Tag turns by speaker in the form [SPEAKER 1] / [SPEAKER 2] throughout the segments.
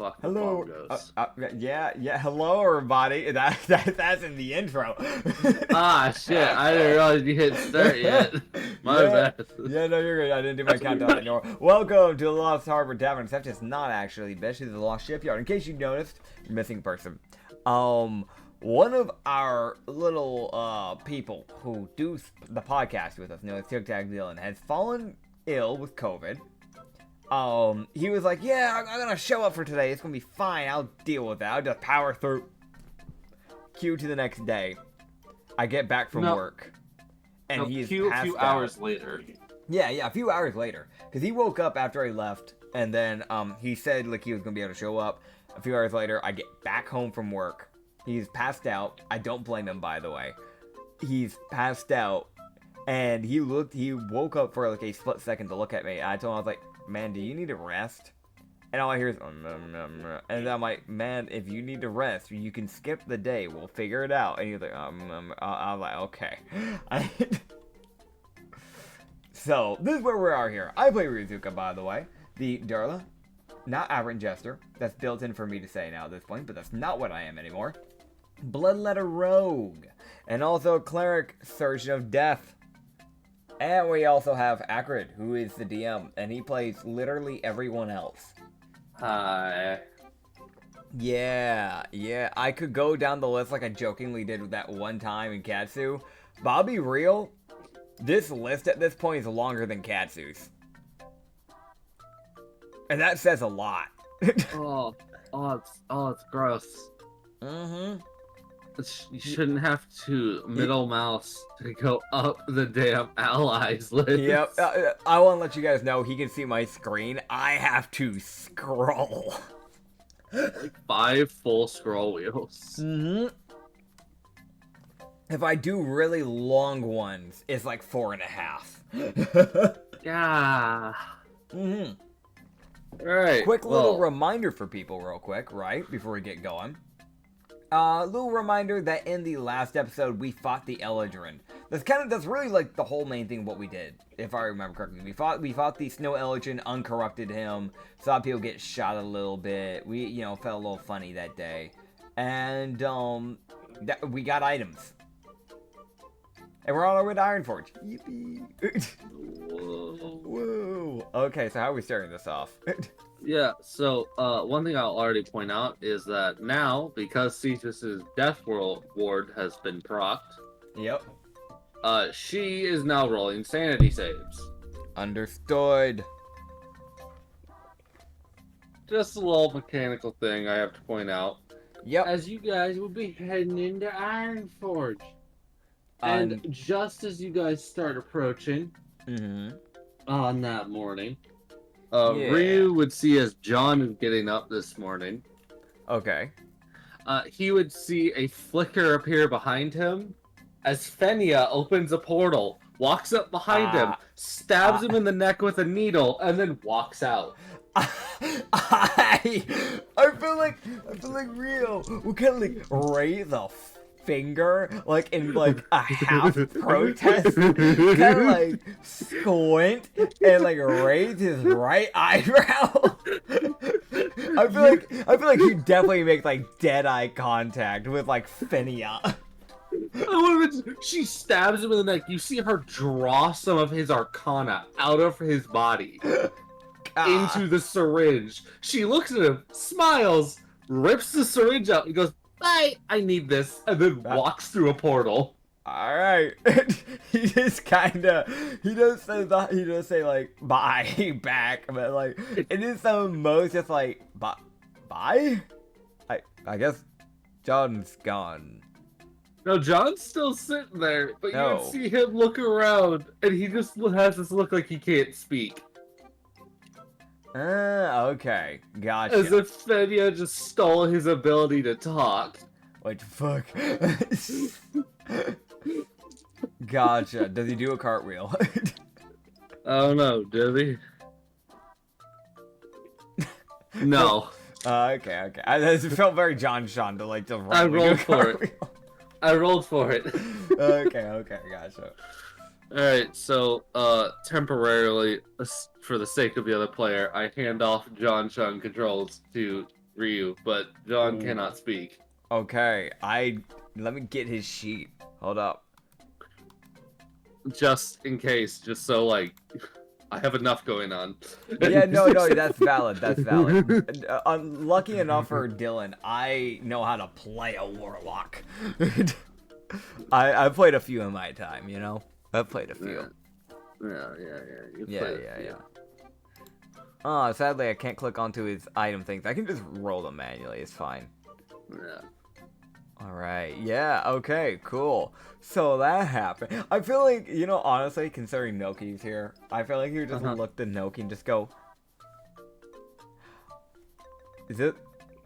[SPEAKER 1] fucking
[SPEAKER 2] Hello.
[SPEAKER 1] phone goes.
[SPEAKER 2] Yeah. Hello, everybody. That's in the intro.
[SPEAKER 1] Ah, shit. I didn't realize you hit start yet. My bad.
[SPEAKER 2] Yeah, no, you're good. I didn't do my countdown anymore. Welcome to the Lost Harbor Tavern, except it's not actually basically the Lost Shipyard. In case you noticed, missing person. One of our little people who do the podcast with us, TikTok Dylan, has fallen ill with COVID. He was like, yeah, I'm gonna show up for today. It's gonna be fine. I'll deal with that. I'll just power through. Cue to the next day. I get back from work. And he's
[SPEAKER 1] a few hours later.
[SPEAKER 2] Yeah, a few hours later. Because he woke up after I left. And then, he said, like, he was gonna be able to show up. A few hours later, I get back home from work. He's passed out. I don't blame him, by the way. He's passed out. And he woke up for, like, a split second to look at me. And I told him, I was like, man, do you need to rest? And all I hear is, and I'm like, man, if you need to rest, you can skip the day. We'll figure it out. And he's like, I was like, okay. So, this is where we are here. I play Rizuka, by the way. The Darla, not Aberrant Jester. That's built in for me to say now at this point, but that's not what I am anymore. Bloodletter Rogue. And also Cleric, Surgeon of Death. And we also have Acrid, who is the DM, and he plays literally everyone else.
[SPEAKER 1] Hi.
[SPEAKER 2] Yeah, I could go down the list like I jokingly did with that one time in Katsu, but I'll be real, this list at this point is longer than Katsu's. And that says a lot.
[SPEAKER 1] It's gross.
[SPEAKER 2] Mm-hmm.
[SPEAKER 1] You shouldn't have to middle mouse to go up the damn allies list.
[SPEAKER 2] Yep, I want to let you guys know he can see my screen. I have to scroll.
[SPEAKER 1] Like 5 full scroll wheels.
[SPEAKER 2] Mm-hmm. If I do really long ones, it's like 4.5.
[SPEAKER 1] Yeah.
[SPEAKER 2] Mm-hmm.
[SPEAKER 1] Alright.
[SPEAKER 2] Quick little reminder for people real quick, right? Before we get going. Little reminder that in the last episode we fought the Eladrin. That's really like the whole main thing what we did, if I remember correctly. We fought the Snow Eladrin, uncorrupted him, saw people get shot a little bit. We, felt a little funny that day. And we got items. And we're on our way to Ironforge. Yippee. Whoa. Okay, so how are we starting this off?
[SPEAKER 1] Yeah, so one thing I'll already point out is that now, because Cetus's Death Ward has been procced,
[SPEAKER 2] yep.
[SPEAKER 1] She is now rolling sanity saves.
[SPEAKER 2] Understood.
[SPEAKER 1] Just a little mechanical thing I have to point out.
[SPEAKER 2] Yep.
[SPEAKER 1] As you guys will be heading into Ironforge. And just as you guys start approaching on that morning, Ryu would see as John is getting up this morning.
[SPEAKER 2] Okay.
[SPEAKER 1] He would see a flicker appear behind him as Fenia opens a portal, walks up behind him, stabs him in the neck with a needle, and then walks out.
[SPEAKER 2] I feel like Rio will kind of like raise a finger, like in like a half protest, kind of like squint and like raise his right eyebrow. I feel like he definitely makes like dead eye contact with like Fenia.
[SPEAKER 1] She stabs him in the neck. You see her draw some of his arcana out of his body into the syringe. She looks at him, smiles, rips the syringe out, and goes, "Bye, I need this," and then walks through a portal.
[SPEAKER 2] All right. He does say like bye back, but like it is the most just like bye. I guess John's gone.
[SPEAKER 1] No, John's still sitting there, but you can see him look around, and he just has this look like he can't speak.
[SPEAKER 2] Okay, gotcha.
[SPEAKER 1] As if Fenia just stole his ability to talk.
[SPEAKER 2] What the fuck? Gotcha. Does he do a cartwheel?
[SPEAKER 1] I don't know, did he? No.
[SPEAKER 2] Okay. It felt very John Sean to like to run.
[SPEAKER 1] I rolled for it.
[SPEAKER 2] Okay, gotcha.
[SPEAKER 1] Alright, so, temporarily, for the sake of the other player, I hand off John Chung controls to Ryu, but John cannot speak.
[SPEAKER 2] Okay, let me get his sheet. Hold up.
[SPEAKER 1] Just in case, just so like I have enough going on.
[SPEAKER 2] Yeah, no, that's valid. That's valid. Lucky enough for Dylan, I know how to play a warlock. I've played a few in my time, you know. I've played a few.
[SPEAKER 1] Yeah. You
[SPEAKER 2] Yeah.
[SPEAKER 1] played a few.
[SPEAKER 2] Oh, sadly, I can't click onto his item things. I can just roll them manually. It's fine.
[SPEAKER 1] Yeah.
[SPEAKER 2] Alright, yeah, okay, cool. So that happened. I feel like, you know, honestly, considering Noki's here, I feel like you just look at Noki and just go,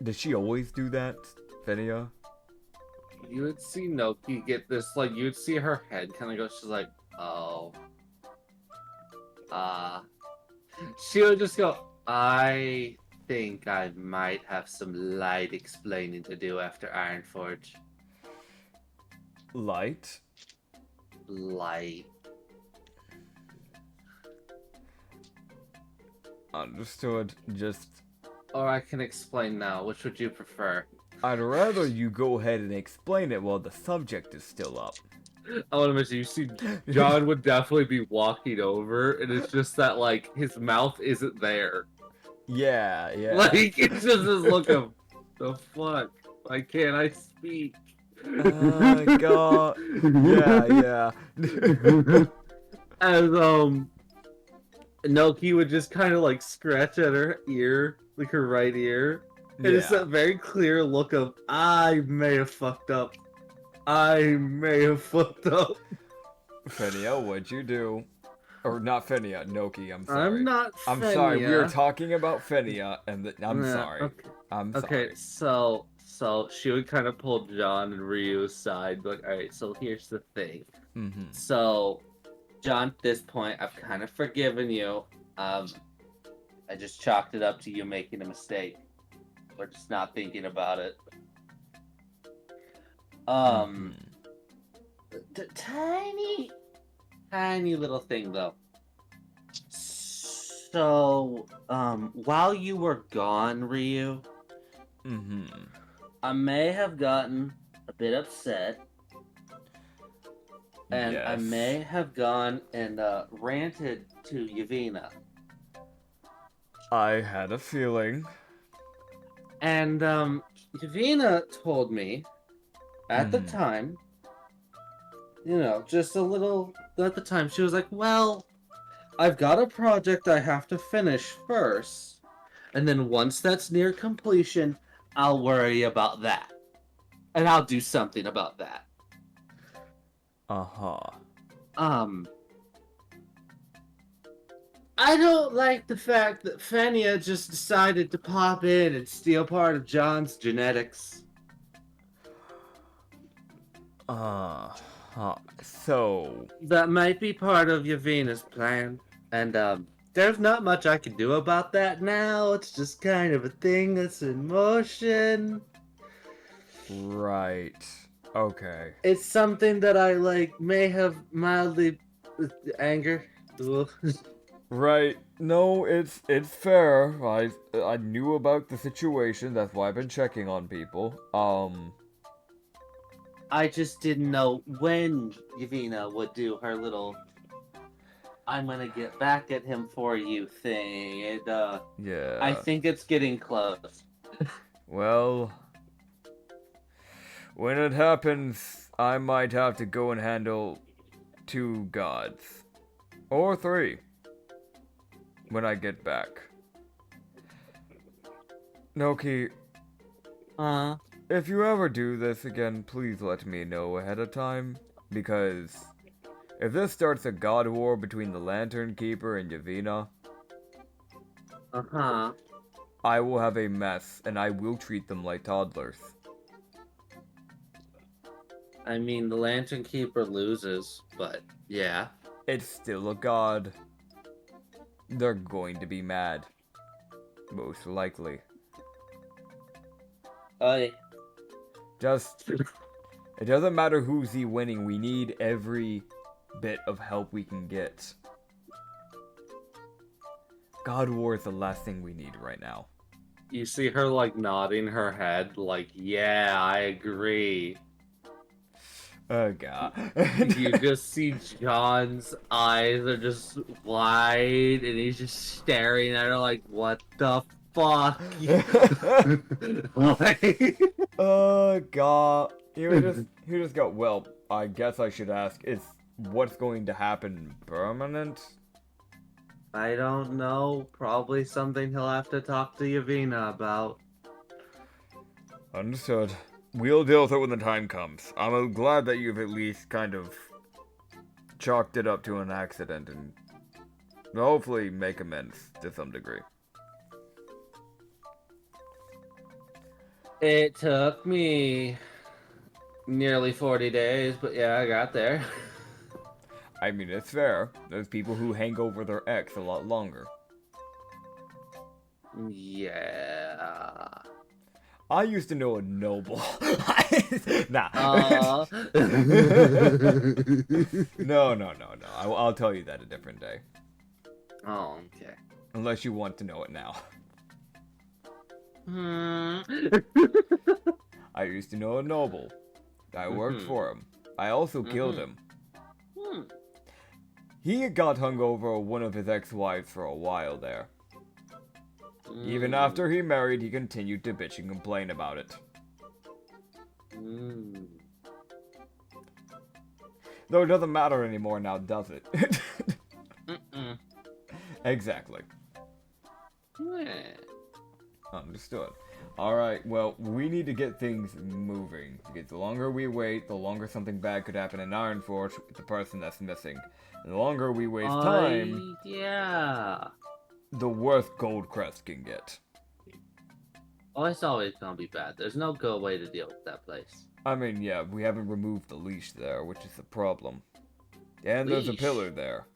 [SPEAKER 2] does she always do that, Finia?
[SPEAKER 1] You would see Noki get this, like, you would see her head kind of go, she's like, oh. She would just go, I think I might have some light explaining to do after Ironforge.
[SPEAKER 2] Light?
[SPEAKER 1] Light.
[SPEAKER 2] Understood. Just...
[SPEAKER 1] Or I can explain now. Which would you prefer?
[SPEAKER 2] I'd rather you go ahead and explain it while the subject is still up.
[SPEAKER 1] I want to mention, you see, John would definitely be walking over, and it's just that, like, his mouth isn't there.
[SPEAKER 2] Yeah.
[SPEAKER 1] Like, it's just this look of, the fuck? Why can't I speak?
[SPEAKER 2] God. Yeah.
[SPEAKER 1] As, Noki would just kind of, like, scratch at her ear, like her right ear. And it's that very clear look of, I may have fucked up. Finia,
[SPEAKER 2] what'd you do? Or not Finia, Noki, I'm sorry.
[SPEAKER 1] I'm not Finia.
[SPEAKER 2] I'm sorry, we were talking about Finia, and I'm sorry.
[SPEAKER 1] Okay.
[SPEAKER 2] I'm sorry.
[SPEAKER 1] Okay, so she would kind of pull John and Ryu aside, like, alright, so here's the thing. So, John, at this point, I've kind of forgiven you. I just chalked it up to you making a mistake. Or just not thinking about it. Tiny little thing though. So, while you were gone, Ryu, I may have gotten a bit upset, and I may have gone and ranted to Yavina.
[SPEAKER 2] I had a feeling.
[SPEAKER 1] And Yavina told me at the time, you know, just a little at the time, she was like, well, I've got a project I have to finish first, and then once that's near completion, I'll worry about that. And I'll do something about that. I don't like the fact that Fenia just decided to pop in and steal part of John's genetics.
[SPEAKER 2] So...
[SPEAKER 1] That might be part of Yavina's plan. And, there's not much I can do about that now. It's just kind of a thing that's in motion.
[SPEAKER 2] Right. Okay.
[SPEAKER 1] It's something that I, like, may have mildly... anger.
[SPEAKER 2] Right. No, it's fair. I knew about the situation. That's why I've been checking on people.
[SPEAKER 1] I just didn't know when Yavina would do her little I'm gonna get back at him for you thing.
[SPEAKER 2] Yeah.
[SPEAKER 1] I think it's getting close.
[SPEAKER 2] Well, when it happens, I might have to go and handle 2 gods. Or 3. When I get back. Noki, if you ever do this again, please let me know ahead of time, because if this starts a god war between the Lantern Keeper and Yavina, I will have a mess, and I will treat them like toddlers.
[SPEAKER 1] I mean, the Lantern Keeper loses, but yeah.
[SPEAKER 2] It's still a god. They're going to be mad. Most likely. It doesn't matter who's winning, we need every bit of help we can get. God War is the last thing we need right now.
[SPEAKER 1] You see her like nodding her head, like, yeah, I agree.
[SPEAKER 2] Oh god.
[SPEAKER 1] You just see John's eyes are just wide, and he's just staring at her like, what the fuck? Like,
[SPEAKER 2] Oh god. He just go, well, I guess I should ask, is what's going to happen permanent?
[SPEAKER 1] I don't know. Probably something he'll have to talk to Yavina about.
[SPEAKER 2] Understood. We'll deal with it when the time comes. I'm glad that you've at least kind of chalked it up to an accident and hopefully make amends to some degree.
[SPEAKER 1] It took me nearly 40 days, but yeah, I got there.
[SPEAKER 2] I mean, it's fair. There's people who hang over their ex a lot longer.
[SPEAKER 1] Yeah.
[SPEAKER 2] I used to know a noble. Nah. No. I'll tell you that a different day.
[SPEAKER 1] Oh, okay.
[SPEAKER 2] Unless you want to know it now. I used to know a noble. I worked for him. I also killed him. He got hung over one of his ex-wives for a while there. Even after he married, he continued to bitch and complain about it. Though it doesn't matter anymore now, does it? Exactly. Understood. Alright, well, we need to get things moving. Because the longer we wait, the longer something bad could happen in Ironforge with the person that's missing. And the longer we waste time,
[SPEAKER 1] yeah.
[SPEAKER 2] the worse Goldcrest can get.
[SPEAKER 1] Oh, it's always gonna be bad. There's no good way to deal with that place.
[SPEAKER 2] I mean, yeah, we haven't removed the leash there, which is the problem. And there's a pillar there.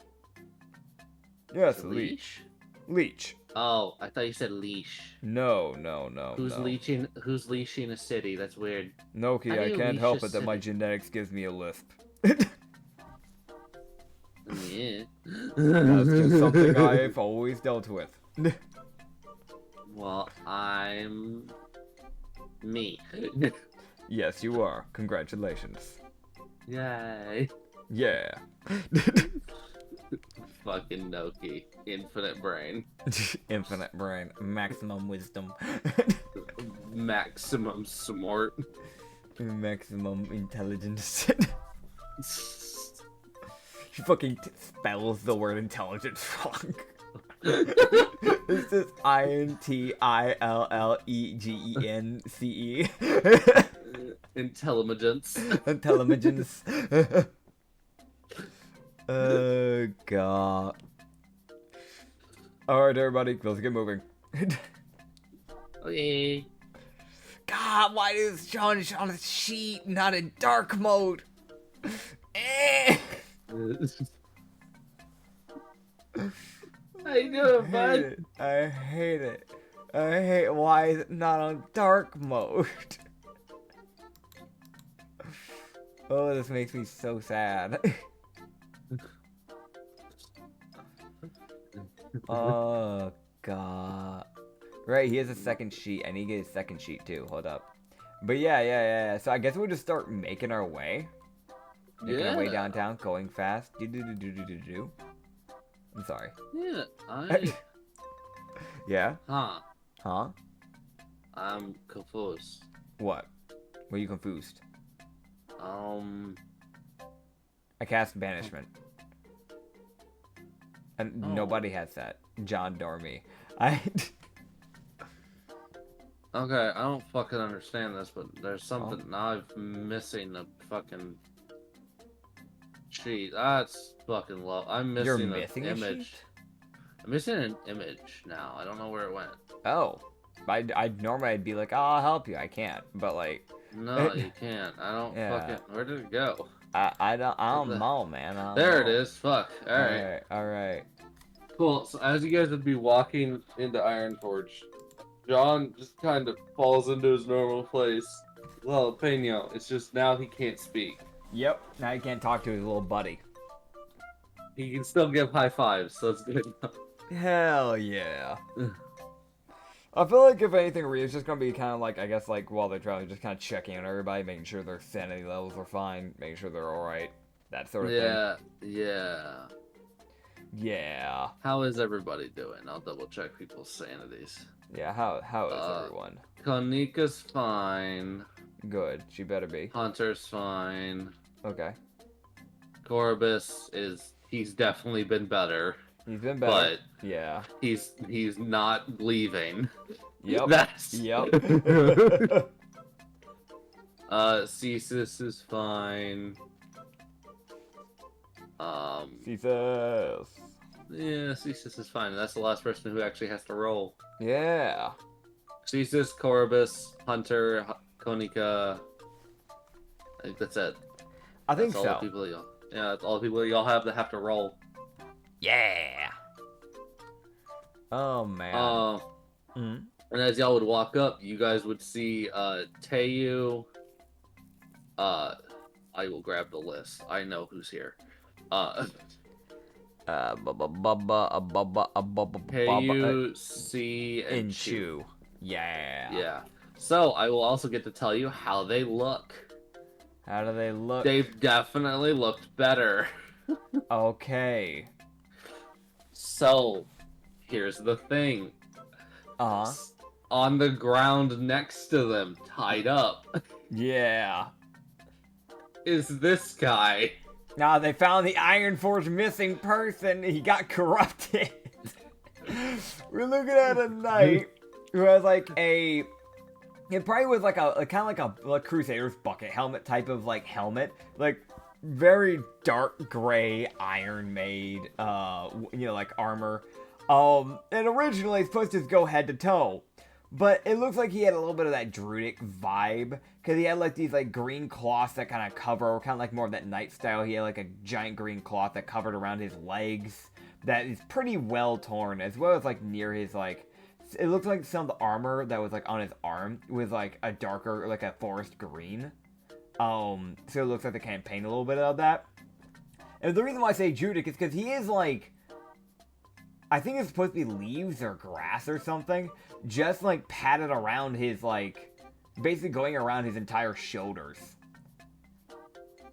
[SPEAKER 2] Yes, a leash. Leech.
[SPEAKER 1] Oh, I thought you said leash.
[SPEAKER 2] No.
[SPEAKER 1] Who's leeching? Who's leashing a city? That's weird.
[SPEAKER 2] Noki, I can't help it that my genetics gives me a lisp.
[SPEAKER 1] Yeah.
[SPEAKER 2] That's just something I've always dealt with.
[SPEAKER 1] Well, I'm me.
[SPEAKER 2] Yes, you are. Congratulations.
[SPEAKER 1] Yay.
[SPEAKER 2] Yeah.
[SPEAKER 1] Fucking Noki. Infinite brain.
[SPEAKER 2] Infinite brain. Maximum wisdom.
[SPEAKER 1] Maximum smart.
[SPEAKER 2] Maximum intelligence. She fucking spells the word intelligence wrong. This is INTILLEGENCE.
[SPEAKER 1] Intelligence.
[SPEAKER 2] Intelligence. Oh god. Alright everybody, let's get moving.
[SPEAKER 1] Okay.
[SPEAKER 2] God, why is John on a sheet, not in dark mode?
[SPEAKER 1] How you doing, bud?
[SPEAKER 2] I hate it. I hate why is it not on dark mode? Oh, this makes me so sad. Oh god. Right, he has a second sheet. I need to get a second sheet too. Hold up. But yeah. So I guess we'll just start making our way. Making our way downtown, going fast. I'm sorry.
[SPEAKER 1] Yeah,
[SPEAKER 2] Yeah?
[SPEAKER 1] Huh.
[SPEAKER 2] I'm
[SPEAKER 1] confused.
[SPEAKER 2] What? Were you confused? I cast banishment. And nobody has that. John Dormy.
[SPEAKER 1] Okay, I don't fucking understand this, but there's something now I'm missing a fucking sheet. That's fucking low. I'm missing an image. I'm missing an image now. I don't know where it went.
[SPEAKER 2] Oh. I'd normally I'd be like, oh, I'll help you. I can't. But like
[SPEAKER 1] no, you can't. I don't fucking where did it go?
[SPEAKER 2] I don't know, man.
[SPEAKER 1] There it is. Fuck.
[SPEAKER 2] Alright.
[SPEAKER 1] Cool. So as you guys would be walking into Ironforge, John just kind of falls into his normal place. Well, Peño, it's just now he can't speak.
[SPEAKER 2] Yep. Now he can't talk to his little buddy.
[SPEAKER 1] He can still give high fives, so that's good enough.
[SPEAKER 2] Hell yeah. I feel like if anything, Rhea's just gonna be kind of like, I guess, like while they're traveling, just kind of checking on everybody, making sure their sanity levels are fine, making sure they're all right, that sort of thing.
[SPEAKER 1] Yeah.
[SPEAKER 2] Yeah.
[SPEAKER 1] How is everybody doing? I'll double check people's sanities.
[SPEAKER 2] Yeah. How is everyone?
[SPEAKER 1] Konika's fine.
[SPEAKER 2] Good. She better be.
[SPEAKER 1] Hunter's fine.
[SPEAKER 2] Okay.
[SPEAKER 1] He's definitely been better.
[SPEAKER 2] He's been better. But yeah.
[SPEAKER 1] He's not leaving.
[SPEAKER 2] Yep. Yep.
[SPEAKER 1] Cesis is fine.
[SPEAKER 2] Cesis.
[SPEAKER 1] Yeah, Cesis is fine. That's the last person who actually has to roll.
[SPEAKER 2] Yeah.
[SPEAKER 1] Cesis, Corvus, Hunter, Konika. I think that's it.
[SPEAKER 2] I think
[SPEAKER 1] that's
[SPEAKER 2] so.
[SPEAKER 1] All the people that's all the people y'all have that have to roll.
[SPEAKER 2] Yeah. Oh man.
[SPEAKER 1] And as y'all would walk up, you guys would see Teiyu. I will grab the list. I know who's here. Teiyu, C, and Chu.
[SPEAKER 2] Yeah.
[SPEAKER 1] Yeah. So I will also get to tell you how they look.
[SPEAKER 2] How do they look?
[SPEAKER 1] They've definitely looked better.
[SPEAKER 2] Okay.
[SPEAKER 1] So, here's the thing. On the ground next to them, tied up,
[SPEAKER 2] yeah,
[SPEAKER 1] is this guy.
[SPEAKER 2] Now they found the Iron Forge missing person. He got corrupted. We're looking at a knight who has like it probably was like a kind of like a Crusader's bucket helmet type of like helmet, like very dark gray iron made, like armor. And originally it's supposed to go head to toe, but it looks like he had a little bit of that druidic vibe, because he had like these like green cloths that kind of cover, kind of like more of that knight style. He had like a giant green cloth that covered around his legs that is pretty well torn, as well as like near his like, it looks like some of the armor that was like on his arm was like a darker, like a forest green. So it looks like the campaign a little bit of that. And the reason why I say druidic is because he is like, I think it's supposed to be leaves or grass or something, just like padded around his like, basically going around his entire shoulders.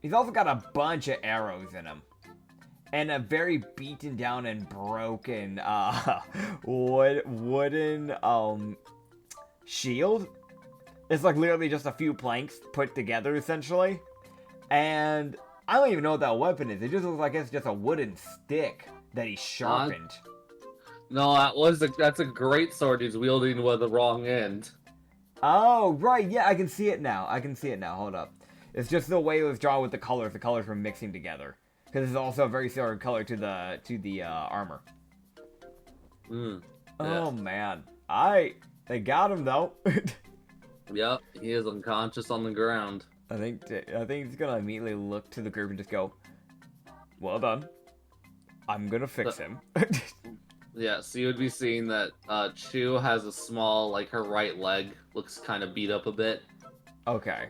[SPEAKER 2] He's also got a bunch of arrows in him. And a very beaten down and broken wooden shield. It's like literally just a few planks put together essentially. And I don't even know what that weapon is. It just looks like it's just a wooden stick that he sharpened.
[SPEAKER 1] No, that's a great sword he's wielding with the wrong end.
[SPEAKER 2] Oh, right, yeah, I can see it now. Hold up. It's just the way it was drawn with the colors. The colors were mixing together. Because it's also a very similar color to the armor.
[SPEAKER 1] Yeah.
[SPEAKER 2] Oh man, they got him though.
[SPEAKER 1] Yep, he is unconscious on the ground.
[SPEAKER 2] I think he's gonna immediately look to the group and just go, "Well done. I'm gonna fix him."
[SPEAKER 1] Yeah, so you would be seeing that Chu has a small, like her right leg looks kind of beat up a bit.
[SPEAKER 2] Okay.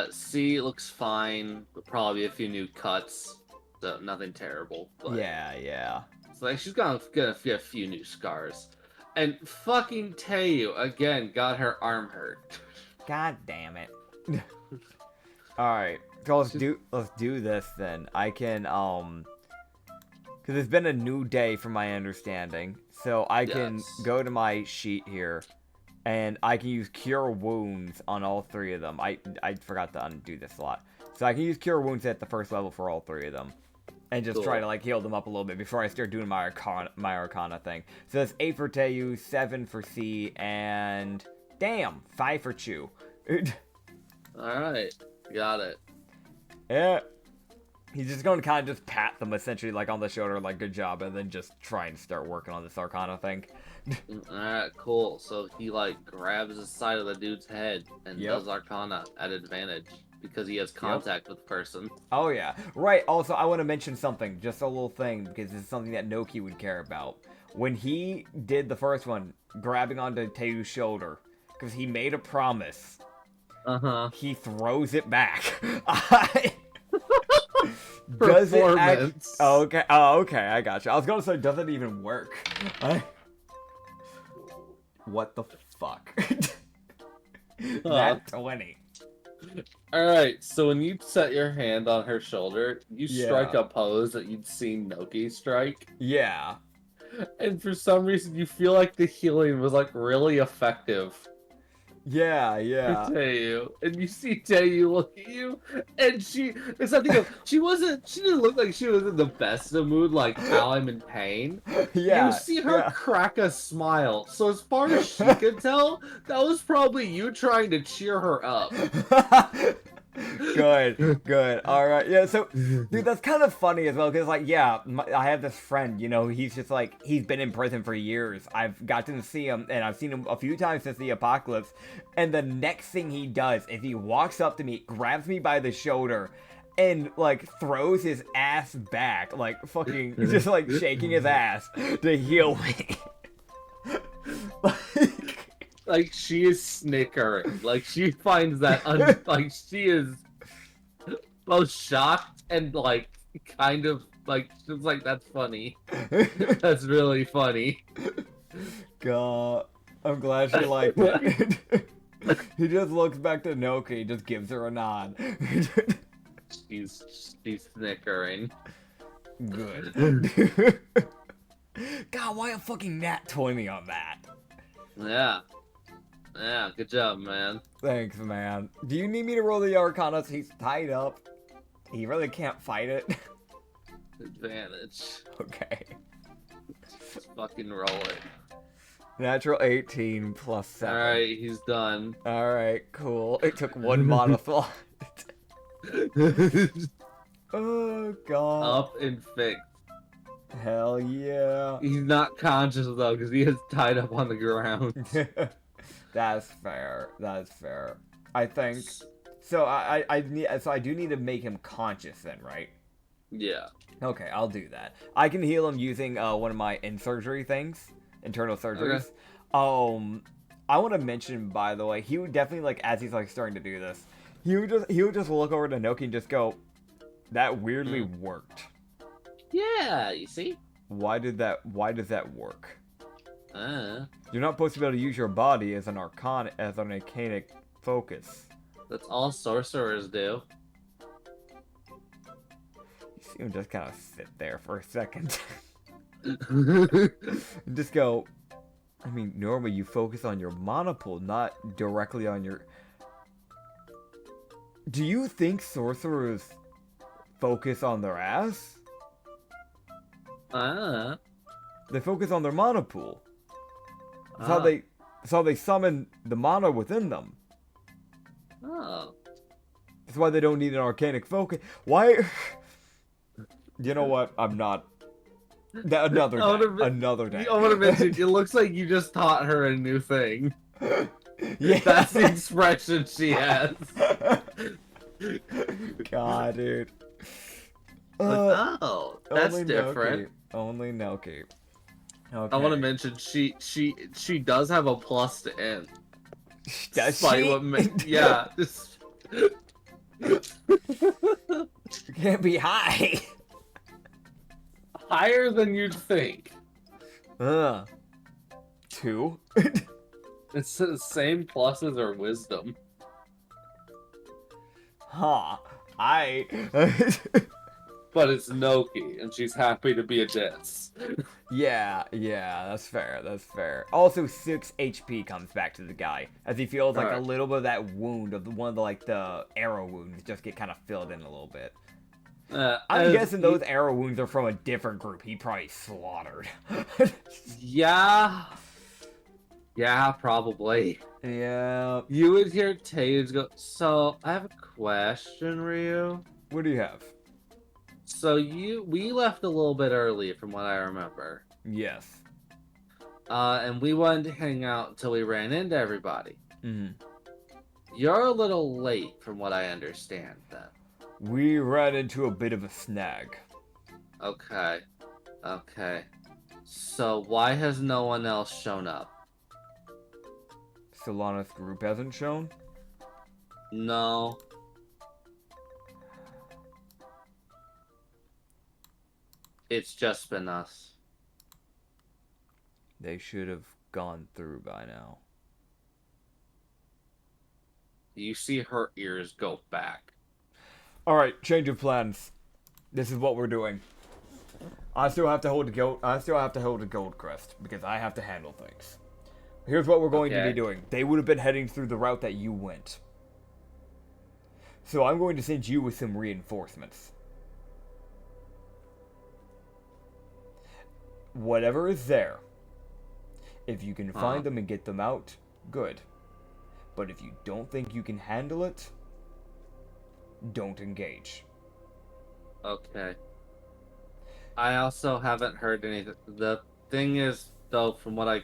[SPEAKER 1] C looks fine, but probably a few new cuts. So nothing terrible. But
[SPEAKER 2] Yeah.
[SPEAKER 1] So like she's gonna get a few new scars. And fucking Teiyu again got her arm hurt.
[SPEAKER 2] God damn it. Alright. So let's do this then. I can because it's been a new day from my understanding. So I can go to my sheet here. And I can use Cure Wounds on all three of them. I forgot to undo this a lot. So I can use Cure Wounds at the first level for all three of them. And just try to like heal them up a little bit before I start doing my Arcana thing. So that's 8 for Teiyu, 7 for C, and damn, 5 for Chu.
[SPEAKER 1] Alright, got it.
[SPEAKER 2] Yeah. He's just going to kind of just pat them essentially like on the shoulder, like good job, and then just try and start working on this Arcana thing.
[SPEAKER 1] Alright, cool. So he like grabs the side of the dude's head and does Arcana at advantage because he has contact with the person.
[SPEAKER 2] Oh yeah. Right, also I want to mention something, just a little thing, because this is something that Noki would care about. When he did the first one, grabbing onto Teiyu's shoulder, because he made a promise, he throws it back. Does it okay, I got you. I was gonna say, does it even work? What the fuck?
[SPEAKER 1] Huh.
[SPEAKER 2] Nat 20.
[SPEAKER 1] Alright, so when you set your hand on her shoulder, you strike
[SPEAKER 2] Yeah.
[SPEAKER 1] a pose that you'd seen Noki strike.
[SPEAKER 2] Yeah.
[SPEAKER 1] And for some reason, you feel like the healing was like really effective
[SPEAKER 2] Yeah,
[SPEAKER 1] for
[SPEAKER 2] yeah.
[SPEAKER 1] Teiyu. And you see Teiyu look at you, and it's something of, she didn't look like she was in the best of mood, like how I'm in pain.
[SPEAKER 2] Yeah.
[SPEAKER 1] You see her crack a smile. So as far as she could tell, that was probably you trying to cheer her up.
[SPEAKER 2] Good, good. All right, yeah. So, dude, that's kind of funny as well, because like, yeah, I have this friend. You know, he's just like he's been in prison for years. I've gotten to see him, and I've seen him a few times since the apocalypse. And the next thing he does is he walks up to me, grabs me by the shoulder, and like throws his ass back, like fucking just like shaking his ass to heal me.
[SPEAKER 1] Like she is snickering. Like she finds that like she is both shocked and like kind of like just like that's funny. That's really funny.
[SPEAKER 2] God, I'm glad she liked it. He just looks back to Noki, just gives her a nod.
[SPEAKER 1] She's snickering.
[SPEAKER 2] Good. God, why a fucking nat 20 on that?
[SPEAKER 1] Yeah. Yeah, good job, man.
[SPEAKER 2] Thanks, man. Do you need me to roll the Arcanas? He's tied up. He really can't fight it.
[SPEAKER 1] Advantage.
[SPEAKER 2] Okay.
[SPEAKER 1] Just fucking roll it.
[SPEAKER 2] Natural 18 plus 7.
[SPEAKER 1] Alright, he's done.
[SPEAKER 2] Alright, cool. It took one mana slot. Oh, God.
[SPEAKER 1] Up and fixed.
[SPEAKER 2] Hell yeah.
[SPEAKER 1] He's not conscious though, because he is tied up on the ground.
[SPEAKER 2] That's fair. That's fair. I think. So I do need to make him conscious then, right?
[SPEAKER 1] Yeah.
[SPEAKER 2] Okay, I'll do that. I can heal him using one of my in-surgery things, internal surgeries.
[SPEAKER 1] Okay.
[SPEAKER 2] I want to mention, by the way, he would definitely like as he's like starting to do this, he would just look over to Noki and just go, "That weirdly worked."
[SPEAKER 1] Yeah, you see?
[SPEAKER 2] Why does that work?
[SPEAKER 1] That's
[SPEAKER 2] You're not supposed to be able to use your body as an arcanic focus.
[SPEAKER 1] all sorcerers do.
[SPEAKER 2] You see him just kind of sit there for a second. And just go, I mean, normally you focus on your mana pool, not directly on your... Do you think sorcerers focus on their ass? They focus on their mana pool. That's how they summon the mana within them.
[SPEAKER 1] Oh.
[SPEAKER 2] That's why they don't need an arcanic focus. Why? You know what? I'm not. Another day. Another day.
[SPEAKER 1] I want to mention, it looks like you just taught her a new thing.
[SPEAKER 2] Yeah.
[SPEAKER 1] That's the expression she has.
[SPEAKER 2] God, dude.
[SPEAKER 1] Like, oh, that's
[SPEAKER 2] only
[SPEAKER 1] different.
[SPEAKER 2] Only Noki. Okay.
[SPEAKER 1] I want to mention she does have a plus to end.
[SPEAKER 2] Does
[SPEAKER 1] Despite
[SPEAKER 2] she?
[SPEAKER 1] Yeah.
[SPEAKER 2] It can't be high.
[SPEAKER 1] Higher than you'd think.
[SPEAKER 2] 2?
[SPEAKER 1] It's the same plus as her wisdom.
[SPEAKER 2] Huh.
[SPEAKER 1] But it's Noki, and she's happy to be a dis.
[SPEAKER 2] Yeah, that's fair, that's fair. Also, 6 HP comes back to the guy, as he feels like a little bit of that wound of one of the, like, the arrow wounds just get kind of filled in a little bit. I'm guessing those arrow wounds are from a different group he probably slaughtered.
[SPEAKER 1] Yeah, probably.
[SPEAKER 2] Yeah.
[SPEAKER 1] You would hear Tage go, so, I have a question, Ryu.
[SPEAKER 2] What do you have?
[SPEAKER 1] So we left a little bit early from what I remember.
[SPEAKER 2] Yes.
[SPEAKER 1] And we wanted to hang out until we ran into everybody.
[SPEAKER 2] Mm-hmm.
[SPEAKER 1] You're a little late from what I understand then.
[SPEAKER 2] We ran into a bit of a snag.
[SPEAKER 1] Okay. So why has no one else shown up?
[SPEAKER 2] Solana's group hasn't shown?
[SPEAKER 1] No. It's just been us.
[SPEAKER 2] They should have gone through by now.
[SPEAKER 1] You see her ears go back.
[SPEAKER 2] Alright, change of plans. This is what we're doing. I still have to hold a gold crest because I have to handle things. Here's what we're going to be doing. They would have been heading through the route that you went. So I'm going to send you with some reinforcements. Whatever is there, if you can find them and get them out, good. But if you don't think you can handle it, don't engage.
[SPEAKER 1] Okay. I also haven't heard anything. The thing is, though, from what I...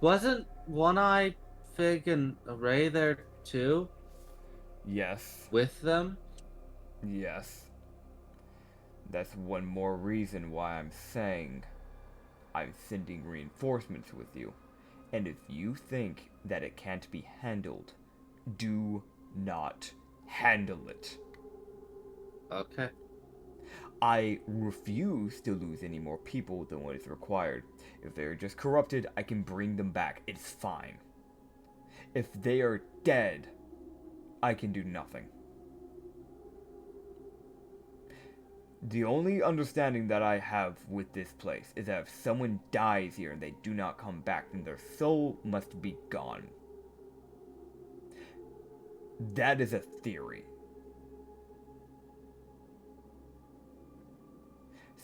[SPEAKER 1] Wasn't One-Eye, Fig, and Ray there, too?
[SPEAKER 2] Yes.
[SPEAKER 1] With them?
[SPEAKER 2] Yes. That's one more reason why I'm saying I'm sending reinforcements with you. And if you think that it can't be handled, do not handle it.
[SPEAKER 1] Okay.
[SPEAKER 2] I refuse to lose any more people than what is required. If they are just corrupted, I can bring them back. It's fine. If they are dead, I can do nothing. The only understanding that I have with this place is that if someone dies here and they do not come back, then their soul must be gone. That is a theory.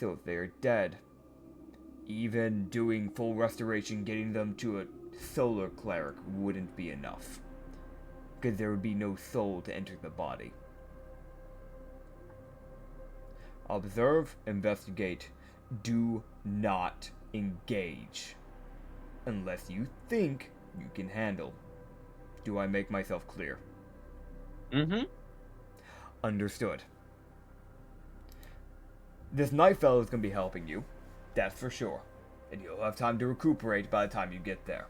[SPEAKER 2] So if they are dead, even doing full restoration, getting them to a solar cleric wouldn't be enough. Because there would be no soul to enter the body. Observe, investigate, do not engage. Unless you think you can handle. Do I make myself clear?
[SPEAKER 1] Mm-hmm.
[SPEAKER 2] Understood. This night fellow is going to be helping you. That's for sure. And you'll have time to recuperate by the time you get there.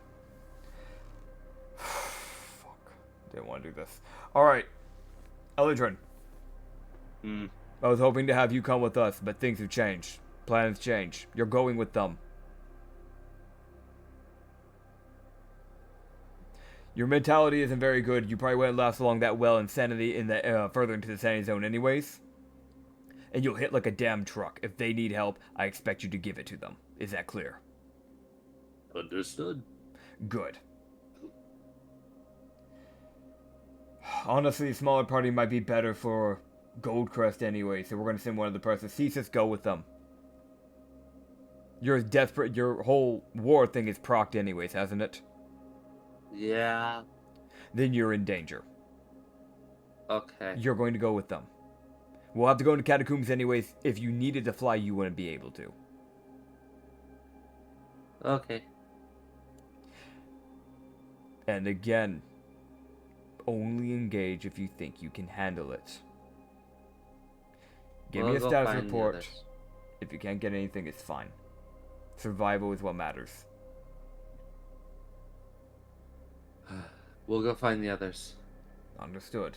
[SPEAKER 2] Fuck. Didn't want to do this. Alright. Elidrin. I was hoping to have you come with us, but things have changed. Plans change. You're going with them. Your mentality isn't very good. You probably wouldn't last along that well in Sanity, in the further into the Sanity Zone anyways. And you'll hit like a damn truck. If they need help, I expect you to give it to them. Is that clear?
[SPEAKER 1] Understood.
[SPEAKER 2] Good. Honestly, a smaller party might be better for Goldcrest anyway, so we're going to send one of the persons. Thesis, go with them. You're desperate. Your whole war thing is procced anyways, hasn't it?
[SPEAKER 1] Yeah.
[SPEAKER 2] Then you're in danger.
[SPEAKER 1] Okay.
[SPEAKER 2] You're going to go with them. We'll have to go into catacombs anyways. If you needed to fly, you wouldn't be able to.
[SPEAKER 1] Okay.
[SPEAKER 2] And again, only engage if you think you can handle it. Give me a status report. If you can't get anything, it's fine. Survival is what matters.
[SPEAKER 1] We'll go find the others.
[SPEAKER 2] Understood.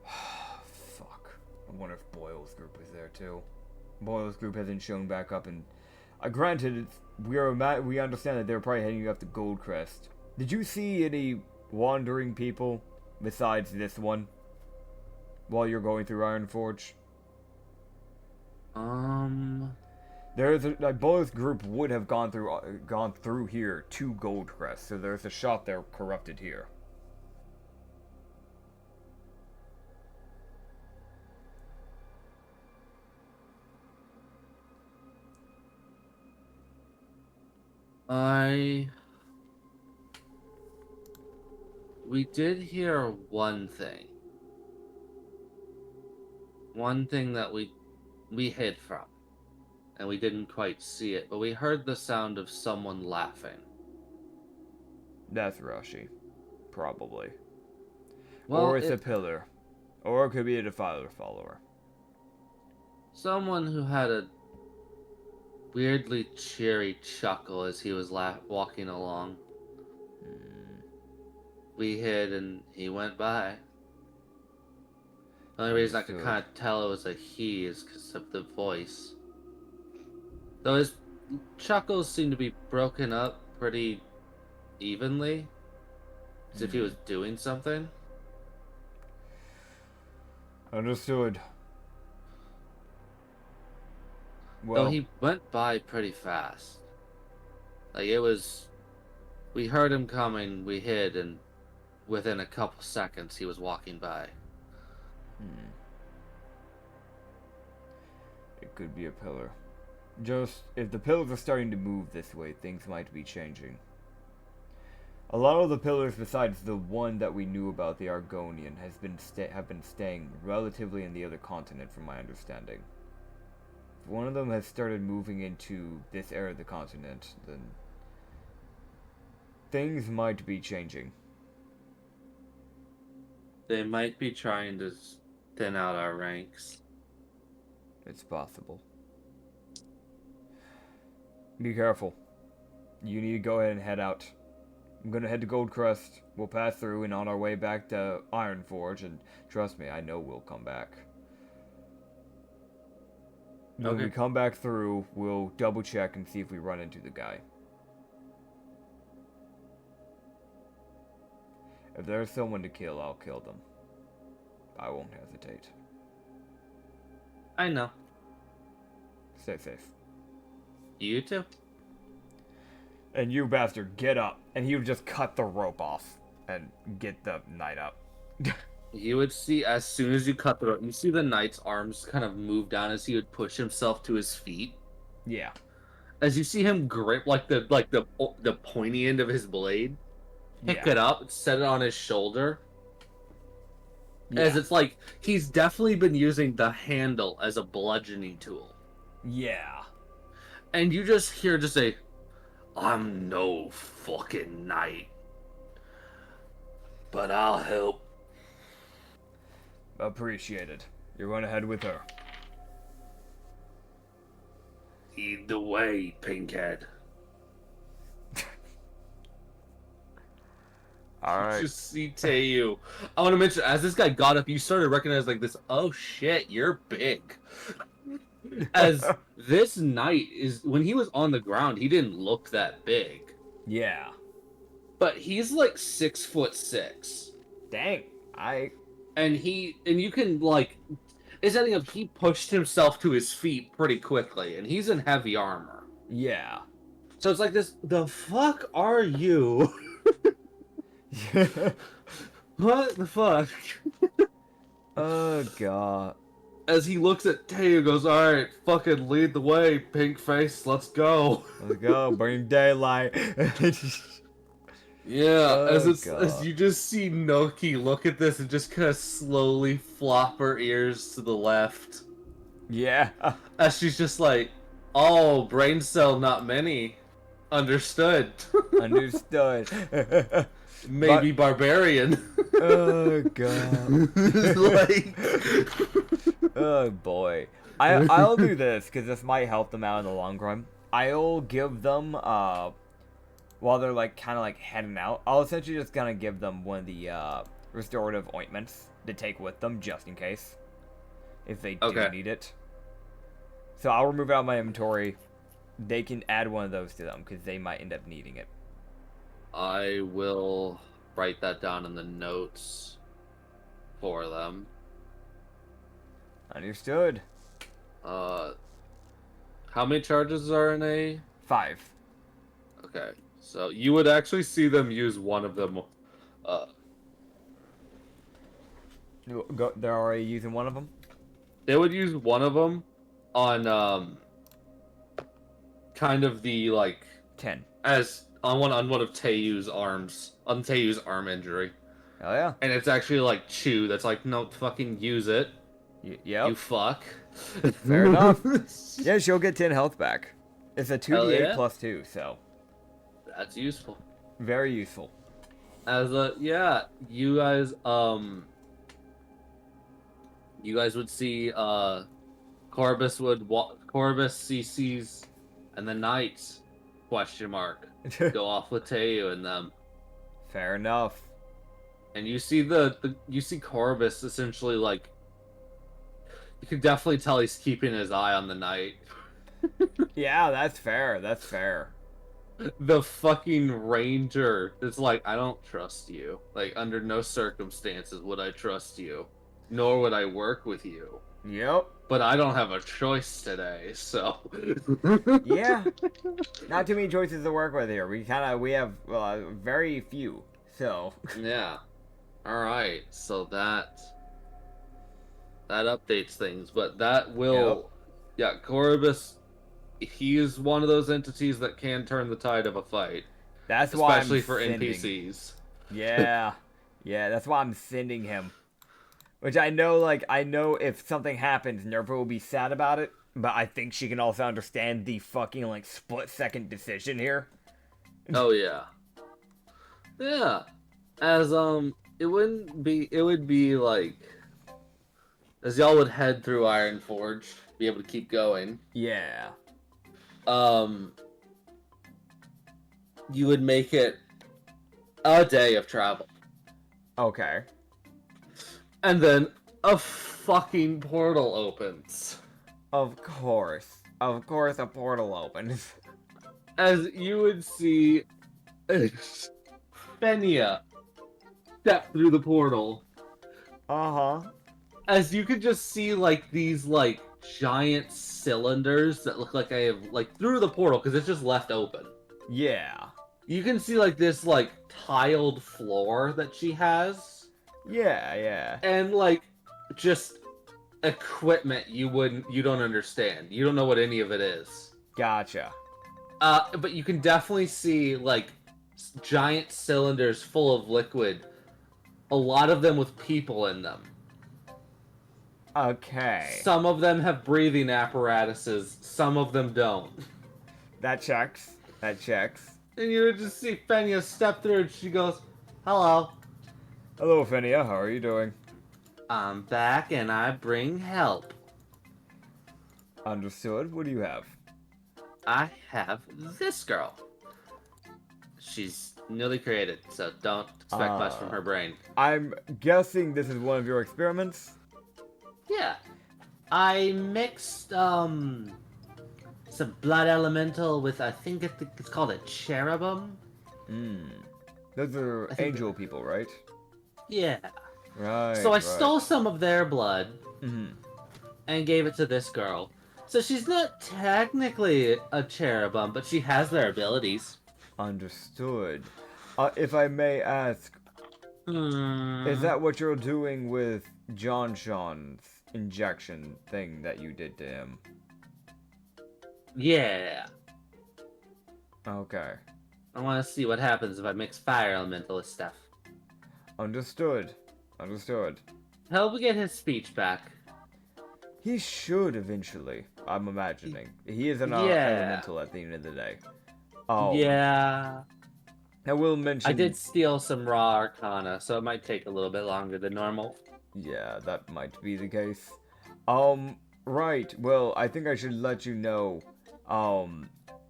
[SPEAKER 2] Fuck. I wonder if Boyle's group is there too. Boyle's group hasn't shown back up, and granted, we understand that they're probably heading up to Goldcrest. Did you see any wandering people besides this one while you're going through Ironforge? There's Boyle's group would have gone through here to Goldcrest, so there's a shot they're corrupted here.
[SPEAKER 1] We did hear one thing. One thing that we hid from. And we didn't quite see it, but we heard the sound of someone laughing.
[SPEAKER 2] That's Rashi. Probably.
[SPEAKER 1] Well,
[SPEAKER 2] or it's a pillar. Or it could be a Defiler follower.
[SPEAKER 1] Someone who had a weirdly cheery chuckle as he was walking along. We hid and he went by. The only reason I could kind of tell it was a he is because of the voice. Though chuckles seem to be broken up pretty evenly, as if he was doing something.
[SPEAKER 2] Understood.
[SPEAKER 1] Though
[SPEAKER 2] Well,
[SPEAKER 1] he went by pretty fast. Like, it was... We heard him coming, we hid, and within a couple seconds he was walking by.
[SPEAKER 2] it could be a pillar. Just, if the pillars are starting to move this way, things might be changing. A lot of the pillars, besides the one that we knew about, the Argonian, have been staying relatively in the other continent, from my understanding. If one of them has started moving into this area of the continent, then things might be changing.
[SPEAKER 1] They might be trying to thin out our ranks.
[SPEAKER 2] It's possible. Be careful. You need to go ahead and head out. I'm gonna head to Goldcrest. We'll pass through and on our way back to Ironforge, and trust me, I know we'll come back. When we come back through, we'll double check and see if we run into the guy. If there's someone to kill, I'll kill them. I won't hesitate.
[SPEAKER 1] I know.
[SPEAKER 2] Stay safe.
[SPEAKER 1] You too.
[SPEAKER 2] And you bastard, get up. And he would just cut the rope off and get the knight up.
[SPEAKER 1] You would see, as soon as you cut the rope, you see the knight's arms kind of move down as he would push himself to his feet.
[SPEAKER 2] Yeah.
[SPEAKER 1] As you see him grip the pointy end of his blade, pick it up, set it on his shoulder. As it's like he's definitely been using the handle as a bludgeoning tool.
[SPEAKER 2] Yeah.
[SPEAKER 1] And you just hear say, "I'm no fucking knight, but I'll help."
[SPEAKER 2] Appreciated. You're going to head with her.
[SPEAKER 1] Lead the way, Pinkhead.
[SPEAKER 2] Alright.
[SPEAKER 1] Just see Teiyu. I want to mention, as this guy got up, you started recognizing like this, oh shit, you're big. As this knight is, when he was on the ground, he didn't look that big.
[SPEAKER 2] Yeah.
[SPEAKER 1] But he's like 6'6".
[SPEAKER 2] Dang.
[SPEAKER 1] And you can like, it's ending up, he pushed himself to his feet pretty quickly, and he's in heavy armor.
[SPEAKER 2] Yeah.
[SPEAKER 1] So it's like this, the fuck are you? What the fuck?
[SPEAKER 2] Oh god.
[SPEAKER 1] As he looks at Teiyu, goes, "Alright, fucking lead the way, pink face, let's go."
[SPEAKER 2] Let's go, bring daylight.
[SPEAKER 1] Yeah, as you just see Noki look at this and just kind of slowly flop her ears to the left.
[SPEAKER 2] Yeah.
[SPEAKER 1] As she's just like, "Oh, brain cell, not many. Understood."
[SPEAKER 2] Understood.
[SPEAKER 1] Maybe barbarian.
[SPEAKER 2] Oh god.
[SPEAKER 1] Like,
[SPEAKER 2] oh boy. I'll do this because this might help them out in the long run. I'll give them while they're like kind of like heading out, I'll essentially just gonna give them one of the restorative ointments to take with them just in case if they do need it. So I'll remove it out of my inventory. They can add one of those to them because they might end up needing it.
[SPEAKER 1] I will write that down in the notes for them.
[SPEAKER 2] Understood.
[SPEAKER 1] How many charges are in a...
[SPEAKER 2] 5.
[SPEAKER 1] Okay, so you would actually see them use one of them.
[SPEAKER 2] They're already using one of them?
[SPEAKER 1] They would use one of them on, kind of the, like...
[SPEAKER 2] 10.
[SPEAKER 1] As... On one of Teiyu's arms. On Teiyu's arm injury.
[SPEAKER 2] Oh yeah.
[SPEAKER 1] And it's actually like Chew that's like, no, fucking use it.
[SPEAKER 2] Yep.
[SPEAKER 1] You fuck.
[SPEAKER 2] Fair enough. Yeah, she'll get 10 health back. It's a 2d8 plus 2, so.
[SPEAKER 1] That's useful.
[SPEAKER 2] Very useful.
[SPEAKER 1] As a, yeah, you guys would see, Corbus CC's, and the Knights, question mark. Go off with Teiyu and them.
[SPEAKER 2] Fair enough.
[SPEAKER 1] And you see you see Corbus essentially like, you can definitely tell he's keeping his eye on the knight.
[SPEAKER 2] Yeah, that's fair. That's fair.
[SPEAKER 1] The fucking ranger is like, I don't trust you. Like, under no circumstances would I trust you, nor would I work with you.
[SPEAKER 2] Yep.
[SPEAKER 1] But I don't have a choice today, so.
[SPEAKER 2] Yeah. Not too many choices to work with here. We have very few. So.
[SPEAKER 1] Yeah. All right. So that updates things, but that will, yeah, Corvus. He is one of those entities that can turn the tide of a fight,
[SPEAKER 2] That's why I'm
[SPEAKER 1] especially for
[SPEAKER 2] sending.
[SPEAKER 1] NPCs.
[SPEAKER 2] Yeah. Yeah, that's why I'm sending him. Which I know if something happens, Nerva will be sad about it, but I think she can also understand the fucking, like, split-second decision here.
[SPEAKER 1] Oh, yeah. Yeah. As, it would be, like, as y'all would head through Ironforge, be able to keep going,
[SPEAKER 2] Yeah.
[SPEAKER 1] you would make it a day of travel.
[SPEAKER 2] Okay.
[SPEAKER 1] And then a fucking portal opens.
[SPEAKER 2] Of course. Of course a portal opens.
[SPEAKER 1] As you would see Fenia step through the portal.
[SPEAKER 2] Uh-huh.
[SPEAKER 1] As you could just see, like, these, like, giant cylinders that look like I have, like, through the portal, because it's just left open.
[SPEAKER 2] Yeah.
[SPEAKER 1] You can see, like, this, like, tiled floor that she has.
[SPEAKER 2] Yeah, yeah.
[SPEAKER 1] And, like, just equipment you don't understand. You don't know what any of it is.
[SPEAKER 2] Gotcha.
[SPEAKER 1] But you can definitely see, like, giant cylinders full of liquid. A lot of them with people in them.
[SPEAKER 2] Okay.
[SPEAKER 1] Some of them have breathing apparatuses. Some of them don't.
[SPEAKER 2] That checks. That checks.
[SPEAKER 1] And you would just see Fenia step through and she goes, "Hello.
[SPEAKER 2] Hello, Fenia. How are you doing?
[SPEAKER 1] I'm back and I bring help.
[SPEAKER 2] Understood. What do you have?
[SPEAKER 1] I have this girl. She's newly created, so don't expect much from her brain."
[SPEAKER 2] I'm guessing this is one of your experiments?
[SPEAKER 1] Yeah. I mixed, some blood elemental with, I think it's called a cherubim.
[SPEAKER 2] Those are angel people, right?
[SPEAKER 1] Yeah.
[SPEAKER 2] Right.
[SPEAKER 1] So I
[SPEAKER 2] right.
[SPEAKER 1] stole some of their blood
[SPEAKER 2] Mhm.
[SPEAKER 1] and gave it to this girl. So she's not technically a cherubim, but she has their abilities.
[SPEAKER 2] Understood. If I may ask, is that what you're doing with John Sean's injection thing that you did to him?
[SPEAKER 1] Yeah.
[SPEAKER 2] Okay.
[SPEAKER 1] I want to see what happens if I mix fire elemental with stuff.
[SPEAKER 2] Understood. Understood.
[SPEAKER 1] Help get his speech back.
[SPEAKER 2] He should eventually, I'm imagining. He is an
[SPEAKER 1] Yeah.
[SPEAKER 2] elemental at the end of the day. Oh.
[SPEAKER 1] Yeah.
[SPEAKER 2] I will mention...
[SPEAKER 1] I did steal some raw arcana, so it might take a little bit longer than normal.
[SPEAKER 2] Yeah, that might be the case. Right. Well, I think I should let you know.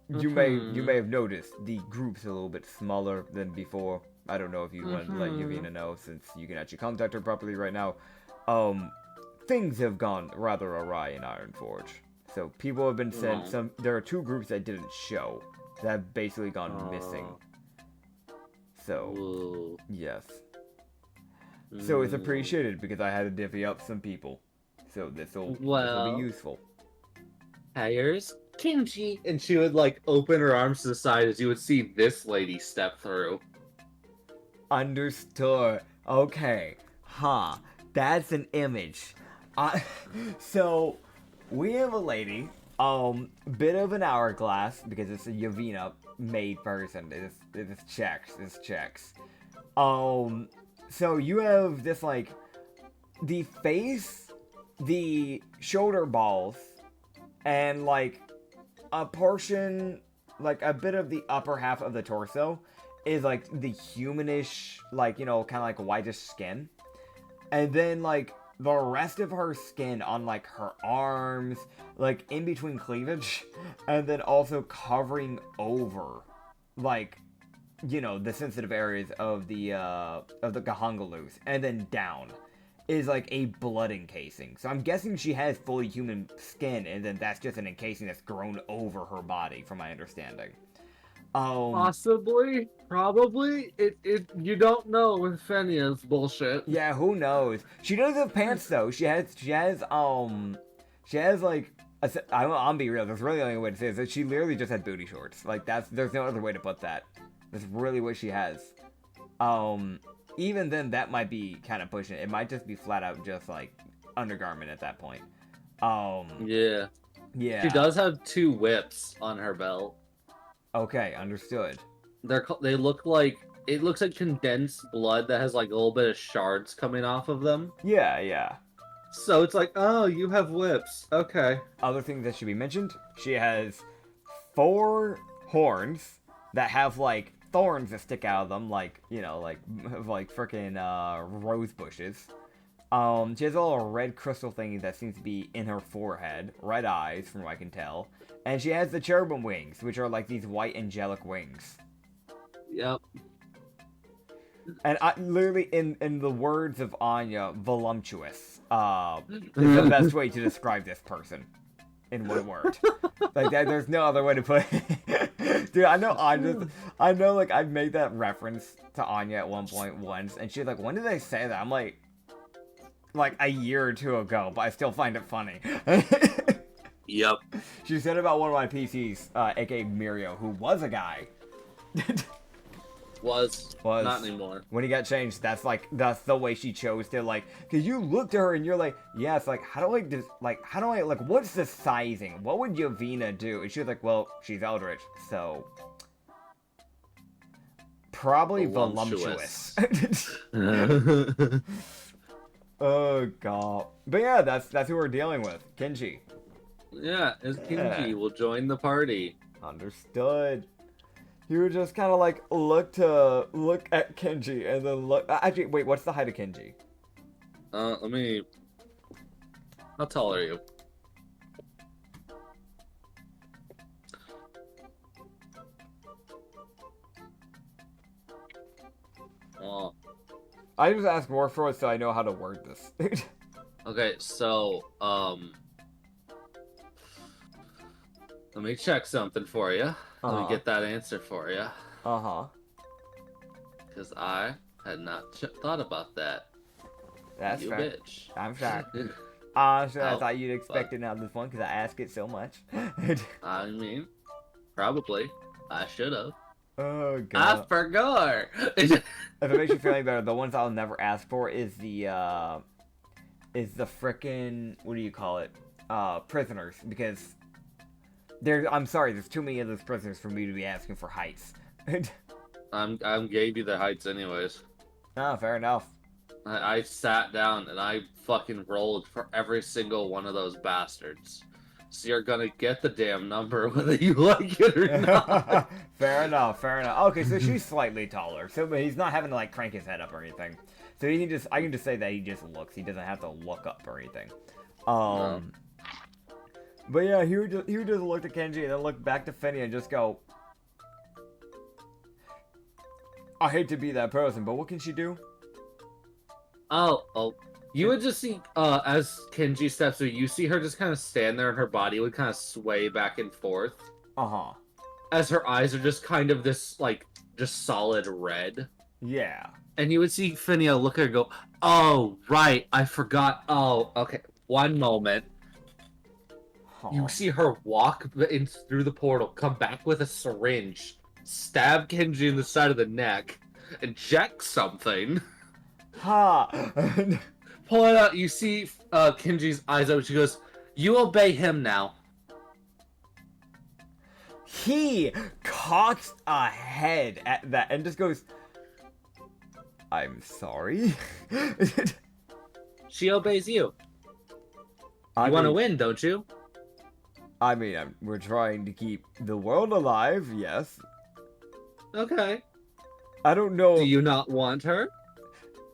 [SPEAKER 2] You may have noticed the group's a little bit smaller than before. I don't know if you want to let Yuvina know, since you can actually contact her properly right now. Things have gone rather awry in Ironforge. So people have been sent. There are 2 groups that didn't show that have basically gone missing. So,
[SPEAKER 1] Ooh.
[SPEAKER 2] yes. So it's appreciated because I had to divvy up some people. So this'll be useful.
[SPEAKER 1] Here's Kimchi. And she would, like, open her arms to the side as you would see this lady step through.
[SPEAKER 2] Understood. Okay. Huh. That's an image. So, we have a lady. Bit of an hourglass because it's a Yavina made person. This checks. So you have this, like, the face, the shoulder balls, and, like, a portion, like, a bit of the upper half of the torso is, like, the humanish, like, you know, kind of like whitish skin. And then, like, the rest of her skin on, like, her arms, like, in between cleavage, and then also covering over, like, you know, the sensitive areas of the Gahangalus, and then down. is like a blood encasing. So I'm guessing she has fully human skin, and then that's just an encasing that's grown over her body, from my understanding.
[SPEAKER 1] Possibly, probably. You don't know with Fenia's bullshit.
[SPEAKER 2] Yeah, who knows? She does have pants though. She has like I'm be real. That's really the only way to say it, is that she literally just had booty shorts. Like there's no other way to put that. That's really what she has. Even then, that might be kind of pushing it. It might just be flat out just like undergarment at that point.
[SPEAKER 1] Yeah.
[SPEAKER 2] Yeah.
[SPEAKER 1] She does have 2 whips on her belt.
[SPEAKER 2] Okay, understood.
[SPEAKER 1] They look like, it looks like condensed blood that has like a little bit of shards coming off of them.
[SPEAKER 2] Yeah, yeah.
[SPEAKER 1] So it's like, oh, you have whips. Okay.
[SPEAKER 2] Other things that should be mentioned: she has 4 horns that have like thorns that stick out of them, like, you know, like freaking rose bushes. She has a little red crystal thingy that seems to be in her forehead, red eyes from what I can tell, and she has the cherubim wings, which are like these white angelic wings.
[SPEAKER 1] Yep.
[SPEAKER 2] And literally, in the words of Anya, voluptuous is the best way to describe this person. In one word. Like, there's no other way to put it. Dude, I know like, I've made that reference to Anya at one point once, and she's like, when did they say that? I'm like a year or 2 ago, but I still find it funny.
[SPEAKER 1] Yep.
[SPEAKER 2] She said about one of my PCs, aka Mirio, who was a guy.
[SPEAKER 1] Was not anymore.
[SPEAKER 2] When he got changed, that's the way she chose to, like, because you looked at her and you're like, yeah, it's like, what's the sizing? What would Yovina do? And she was like, well, she's Eldritch, so probably voluptuous. Oh god. But yeah, that's who we're dealing with. Kenji.
[SPEAKER 1] Yeah, as Kenji will join the party.
[SPEAKER 2] Understood. You would just kind of like look at Kenji and then look. Actually, wait, what's the height of Kenji?
[SPEAKER 1] How tall are you? Oh.
[SPEAKER 2] I just ask more for it so I know how to word this.
[SPEAKER 1] Okay, so, let me check something for you. Let me get that answer for you.
[SPEAKER 2] Uh-huh.
[SPEAKER 1] Because I had not thought about that.
[SPEAKER 2] That's
[SPEAKER 1] you
[SPEAKER 2] fair.
[SPEAKER 1] bitch.
[SPEAKER 2] I'm shocked. Honestly, I
[SPEAKER 1] Oh,
[SPEAKER 2] thought you'd expect it out of this one because I ask it so much.
[SPEAKER 1] I mean, probably. I should have.
[SPEAKER 2] Oh
[SPEAKER 1] I
[SPEAKER 2] god.
[SPEAKER 1] forgot.
[SPEAKER 2] If it makes you feel any better, the ones I'll never ask for is the frickin', what do you call it? Prisoners, because I'm sorry, there's too many of those prisoners for me to be asking for heights.
[SPEAKER 1] I'm gave you the heights anyways.
[SPEAKER 2] Oh, fair enough.
[SPEAKER 1] I sat down and I fucking rolled for every single one of those bastards. So you're gonna get the damn number whether you like it or not.
[SPEAKER 2] Fair enough, fair enough. Okay, so she's slightly taller, so but he's not having to like crank his head up or anything. So I can just say that he just looks. He doesn't have to look up or anything.
[SPEAKER 1] No.
[SPEAKER 2] But yeah, he would just look at Kenji and then look back to Finny and just go, I hate to be that person, but what can she do?
[SPEAKER 1] Oh. You would just see, as Kenji steps through, you see her just kind of stand there and her body would kind of sway back and forth.
[SPEAKER 2] Uh-huh.
[SPEAKER 1] As her eyes are just kind of this, like, just solid red.
[SPEAKER 2] Yeah.
[SPEAKER 1] And you would see Finia look at her and go, oh, right, I forgot. Oh, okay, one moment.
[SPEAKER 2] Huh.
[SPEAKER 1] You see her walk through the portal, come back with a syringe, stab Kenji in the side of the neck, inject something.
[SPEAKER 2] Ha!
[SPEAKER 1] Pull it out, you see Kenji's eyes open, she goes, you obey him now.
[SPEAKER 2] He cocks a head at that and just goes, I'm sorry?
[SPEAKER 1] She obeys you.
[SPEAKER 2] I
[SPEAKER 1] You want to
[SPEAKER 2] mean-
[SPEAKER 1] win, don't you?
[SPEAKER 2] I mean, we're trying to keep the world alive, yes.
[SPEAKER 1] Okay.
[SPEAKER 2] I don't know.
[SPEAKER 1] Do you not want her?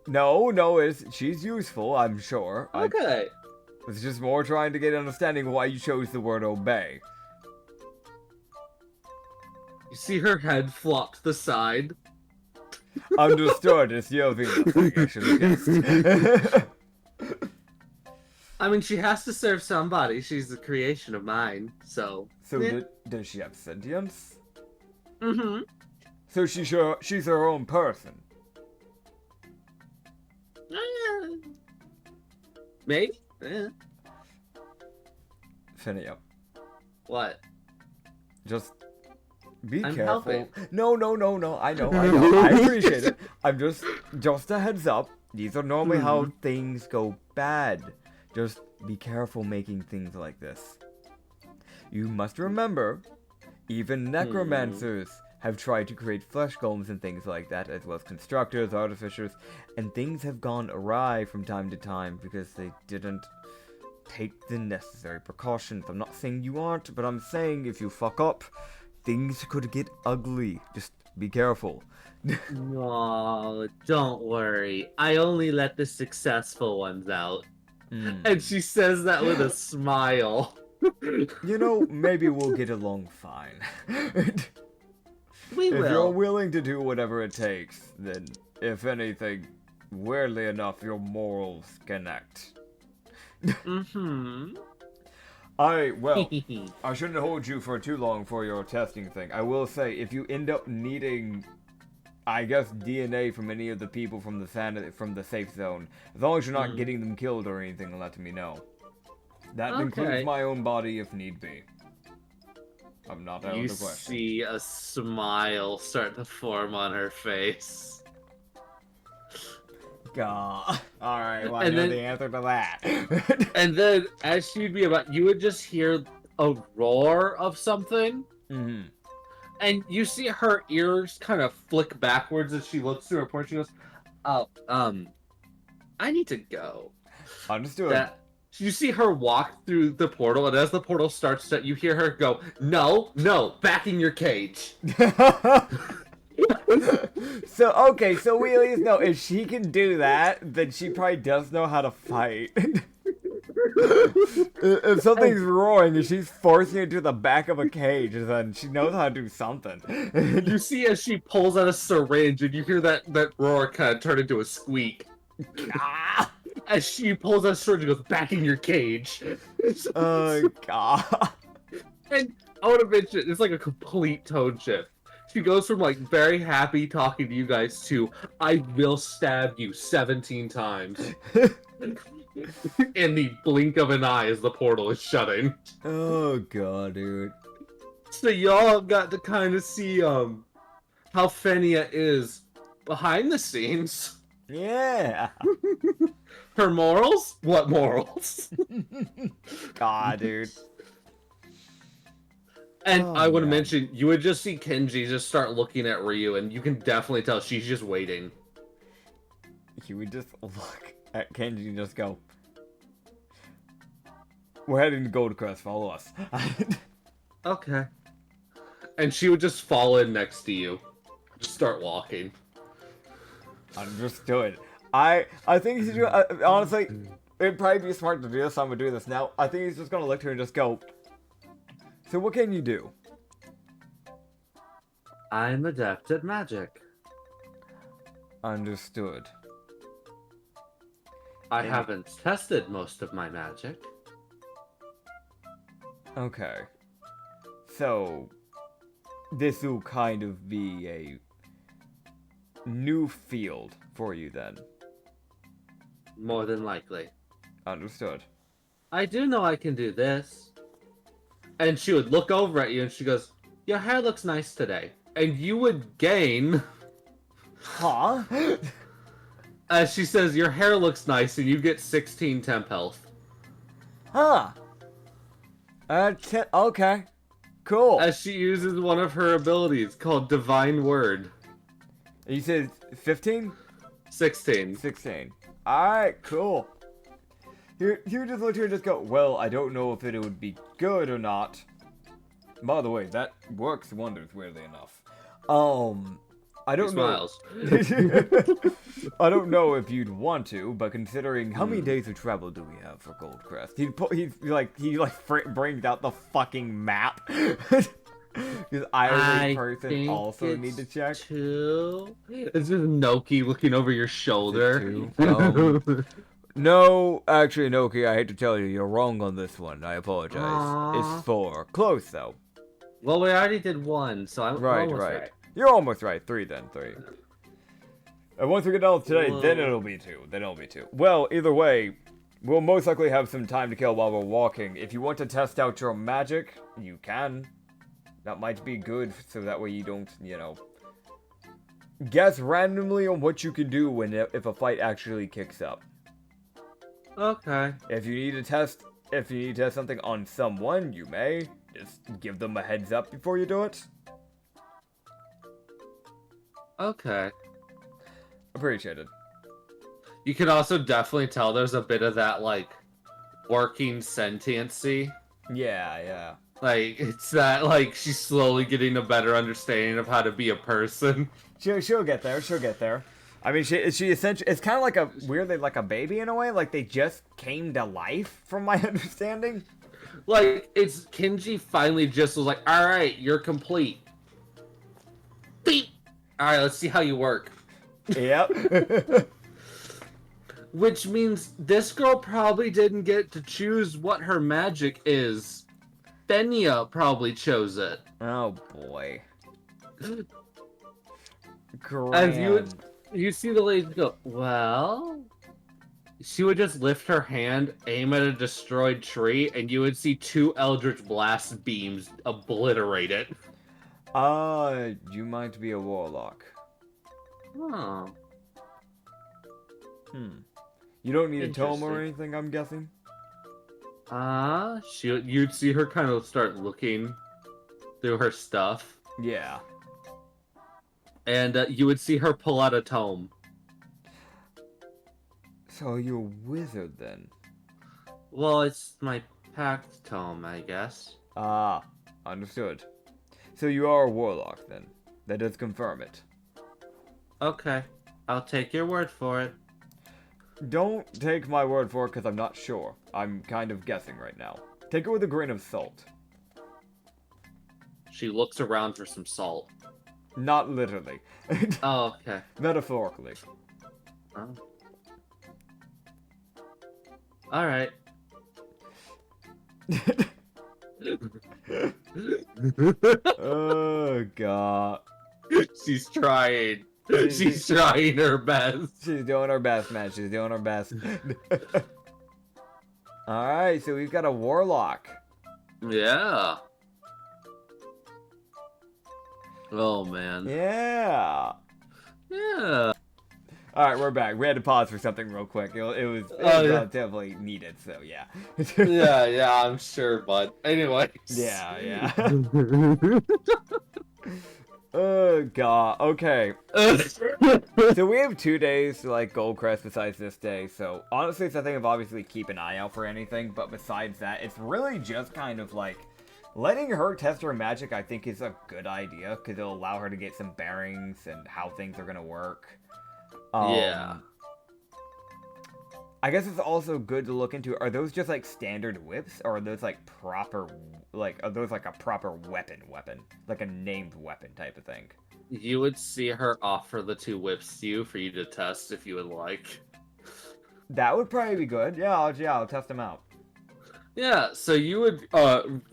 [SPEAKER 2] No, she's useful, I'm sure.
[SPEAKER 1] Okay.
[SPEAKER 2] I was just more trying to get an understanding why you chose the word obey.
[SPEAKER 1] You see her head flop to the side.
[SPEAKER 2] Understood, it's your Venus, I should have guessed.
[SPEAKER 1] I mean, she has to serve somebody. She's a creation of mine, so.
[SPEAKER 2] So
[SPEAKER 1] Yeah.
[SPEAKER 2] does she have sentience?
[SPEAKER 1] Mm-hmm.
[SPEAKER 2] So she's her own person.
[SPEAKER 1] Maybe? Yeah.
[SPEAKER 2] Finia,
[SPEAKER 1] What?
[SPEAKER 2] just be
[SPEAKER 1] I'm
[SPEAKER 2] careful.
[SPEAKER 1] helping.
[SPEAKER 2] No. I know. I appreciate it. I'm just a heads up. These are normally how things go bad. Just be careful making things like this. You must remember, even necromancers have tried to create flesh golems and things like that, as well as constructors, artificers, and things have gone awry from time to time because they didn't take the necessary precautions. I'm not saying you aren't, but I'm saying if you fuck up, things could get ugly. Just be careful.
[SPEAKER 1] No, don't worry. I only let the successful ones out. And she says that with a smile.
[SPEAKER 2] You know, maybe we'll get along fine.
[SPEAKER 1] We
[SPEAKER 2] If
[SPEAKER 1] will.
[SPEAKER 2] you're willing to do whatever it takes, then, if anything, weirdly enough, your morals connect.
[SPEAKER 1] Mm-hmm.
[SPEAKER 2] I shouldn't hold you for too long for your testing thing. I will say, if you end up needing, I guess, DNA from any of the people from the safe zone, as long as you're not getting them killed or anything, let me know. That includes my own body if need be. I'm not out of
[SPEAKER 1] You
[SPEAKER 2] the question.
[SPEAKER 1] see a smile start to form on her face.
[SPEAKER 2] God. Alright, well, I
[SPEAKER 1] And
[SPEAKER 2] know
[SPEAKER 1] then-
[SPEAKER 2] the answer to that.
[SPEAKER 1] And then, as she'd be about, you would just hear a roar of something, and you see her ears kind of flick backwards as she looks through her porch. She goes, "Oh, I need to go."
[SPEAKER 2] Understood.
[SPEAKER 1] You see her walk through the portal, and as the portal starts to, you hear her go, "No, back in your cage."
[SPEAKER 2] So we at least know if she can do that, then she probably does know how to fight. If something's roaring and she's forcing it to the back of a cage, then she knows how to do something.
[SPEAKER 1] You see as she pulls out a syringe, and you hear that roar kind of turn into a squeak. As she pulls out a syringe and goes, "Back in your cage."
[SPEAKER 2] Oh, God.
[SPEAKER 1] And I want to mention, it's like a complete tone shift. She goes from like very happy talking to you guys to, "I will stab you 17 times." In the blink of an eye as the portal is shutting.
[SPEAKER 2] Oh, God, dude.
[SPEAKER 1] So y'all got to kind of see how Fenia is behind the scenes.
[SPEAKER 2] Yeah.
[SPEAKER 1] Her morals? What morals?
[SPEAKER 2] God, dude.
[SPEAKER 1] And
[SPEAKER 2] Oh,
[SPEAKER 1] I want to
[SPEAKER 2] man.
[SPEAKER 1] mention, you would just see Kenji just start looking at Ryu, and you can definitely tell she's just waiting.
[SPEAKER 2] He would just look at Kenji and just go, "We're heading to Goldcrest, follow us."
[SPEAKER 1] Okay. And she would just fall in next to you. Just start walking.
[SPEAKER 2] Understood. I think he's honestly, it'd probably be smart to do this. I'm gonna do this now. I think he's just gonna look to her and just go, "So what can you do?"
[SPEAKER 1] I'm adept at magic.
[SPEAKER 2] Understood.
[SPEAKER 1] I haven't tested most of my magic.
[SPEAKER 2] Okay. So, this will kind of be a new field for you then.
[SPEAKER 1] More than likely.
[SPEAKER 2] Understood.
[SPEAKER 1] I do know I can do this. And she would look over at you and she goes, "Your hair looks nice today." And you would gain,
[SPEAKER 2] Huh?
[SPEAKER 1] as she says, "Your hair looks nice," and you get 16 temp health.
[SPEAKER 2] Huh. Okay. Cool.
[SPEAKER 1] As she uses one of her abilities called Divine Word.
[SPEAKER 2] You said 15?
[SPEAKER 1] 16.
[SPEAKER 2] 16. Alright, cool. You just look here and just go, "Well, I don't know if it would be good or not." By the way, that works wonders, weirdly enough. I don't know.
[SPEAKER 1] Smiles.
[SPEAKER 2] I don't know if you'd want to, but considering how many days of travel do we have for Goldcrest, he brings out the fucking map. Because I, as a person, also need to check.
[SPEAKER 1] 2. It's just Noki looking over your shoulder.
[SPEAKER 2] 2? No, actually, Noki, I hate to tell you, you're wrong on this one. I apologize.
[SPEAKER 1] Aww.
[SPEAKER 2] It's 4. Close, though.
[SPEAKER 1] Well, we already did 1, so I'm almost right.
[SPEAKER 2] You're almost right. 3 then, 3. And once we get done today, then it'll be 2. Well, either way, we'll most likely have some time to kill while we're walking. If you want to test out your magic, you can. That might be good, so that way you don't, guess randomly on what you can do if a fight actually kicks up.
[SPEAKER 1] Okay.
[SPEAKER 2] If you need to test something on someone, you may just give them a heads up before you do it.
[SPEAKER 1] Okay.
[SPEAKER 2] Appreciated.
[SPEAKER 1] You can also definitely tell there's a bit of that, like, working sentiency.
[SPEAKER 2] Yeah.
[SPEAKER 1] Like, it's that, like, she's slowly getting a better understanding of how to be a person.
[SPEAKER 2] She'll get there. I mean, she essentially, it's kind of like weirdly like a baby in a way. Like, they just came to life, from my understanding.
[SPEAKER 1] Like, it's Kenji finally just was like, alright, you're complete. Beep! Alright, let's see how you work.
[SPEAKER 2] Yep.
[SPEAKER 1] Which means this girl probably didn't get to choose what her magic is. Fenya probably chose it.
[SPEAKER 2] Oh, boy.
[SPEAKER 1] As you see the lady go, well... She would just lift her hand, aim at a destroyed tree, and you would see 2 Eldritch Blast beams obliterate it.
[SPEAKER 2] You might be a warlock.
[SPEAKER 1] Oh.
[SPEAKER 2] You don't need a tome or anything, I'm guessing?
[SPEAKER 1] You'd see her kind of start looking through her stuff.
[SPEAKER 2] Yeah.
[SPEAKER 1] And you would see her pull out a tome.
[SPEAKER 2] So you're a wizard then?
[SPEAKER 1] Well, it's my pact tome, I guess.
[SPEAKER 2] Ah, understood. So you are a warlock then. That does confirm it.
[SPEAKER 1] Okay, I'll take your word for it.
[SPEAKER 2] Don't take my word for it because I'm not sure. I'm kind of guessing right now. Take it with a grain of salt.
[SPEAKER 1] She looks around for some salt.
[SPEAKER 2] Not literally.
[SPEAKER 1] Oh, okay.
[SPEAKER 2] Metaphorically.
[SPEAKER 1] Oh. Alright.
[SPEAKER 2] Oh, God.
[SPEAKER 1] She's trying. She's trying her best.
[SPEAKER 2] She's doing her best, man. She's doing her best. Alright, so we've got a warlock.
[SPEAKER 1] Yeah. Oh, man.
[SPEAKER 2] Yeah.
[SPEAKER 1] Yeah.
[SPEAKER 2] Alright, we're back. We had to pause for something real quick. It was relatively needed, so yeah.
[SPEAKER 1] yeah, I'm sure, but anyway.
[SPEAKER 2] Yeah. Oh, God. Okay. So we have 2 days to, like, Gold Crest besides this day, so honestly, it's a thing of obviously keep an eye out for anything, but besides that, it's really just kind of, like, letting her test her magic, I think, is a good idea, because it'll allow her to get some bearings and how things are going to work.
[SPEAKER 1] Yeah.
[SPEAKER 2] I guess it's also good to look into, are those just, like, standard whips, or are those, like, proper, like, are those, like, a proper weapon? Like a named weapon type of thing?
[SPEAKER 1] You would see her offer the 2 whips to you for you to test if you would like.
[SPEAKER 2] That would probably be good. Yeah, I'll test them out.
[SPEAKER 1] Yeah, so you would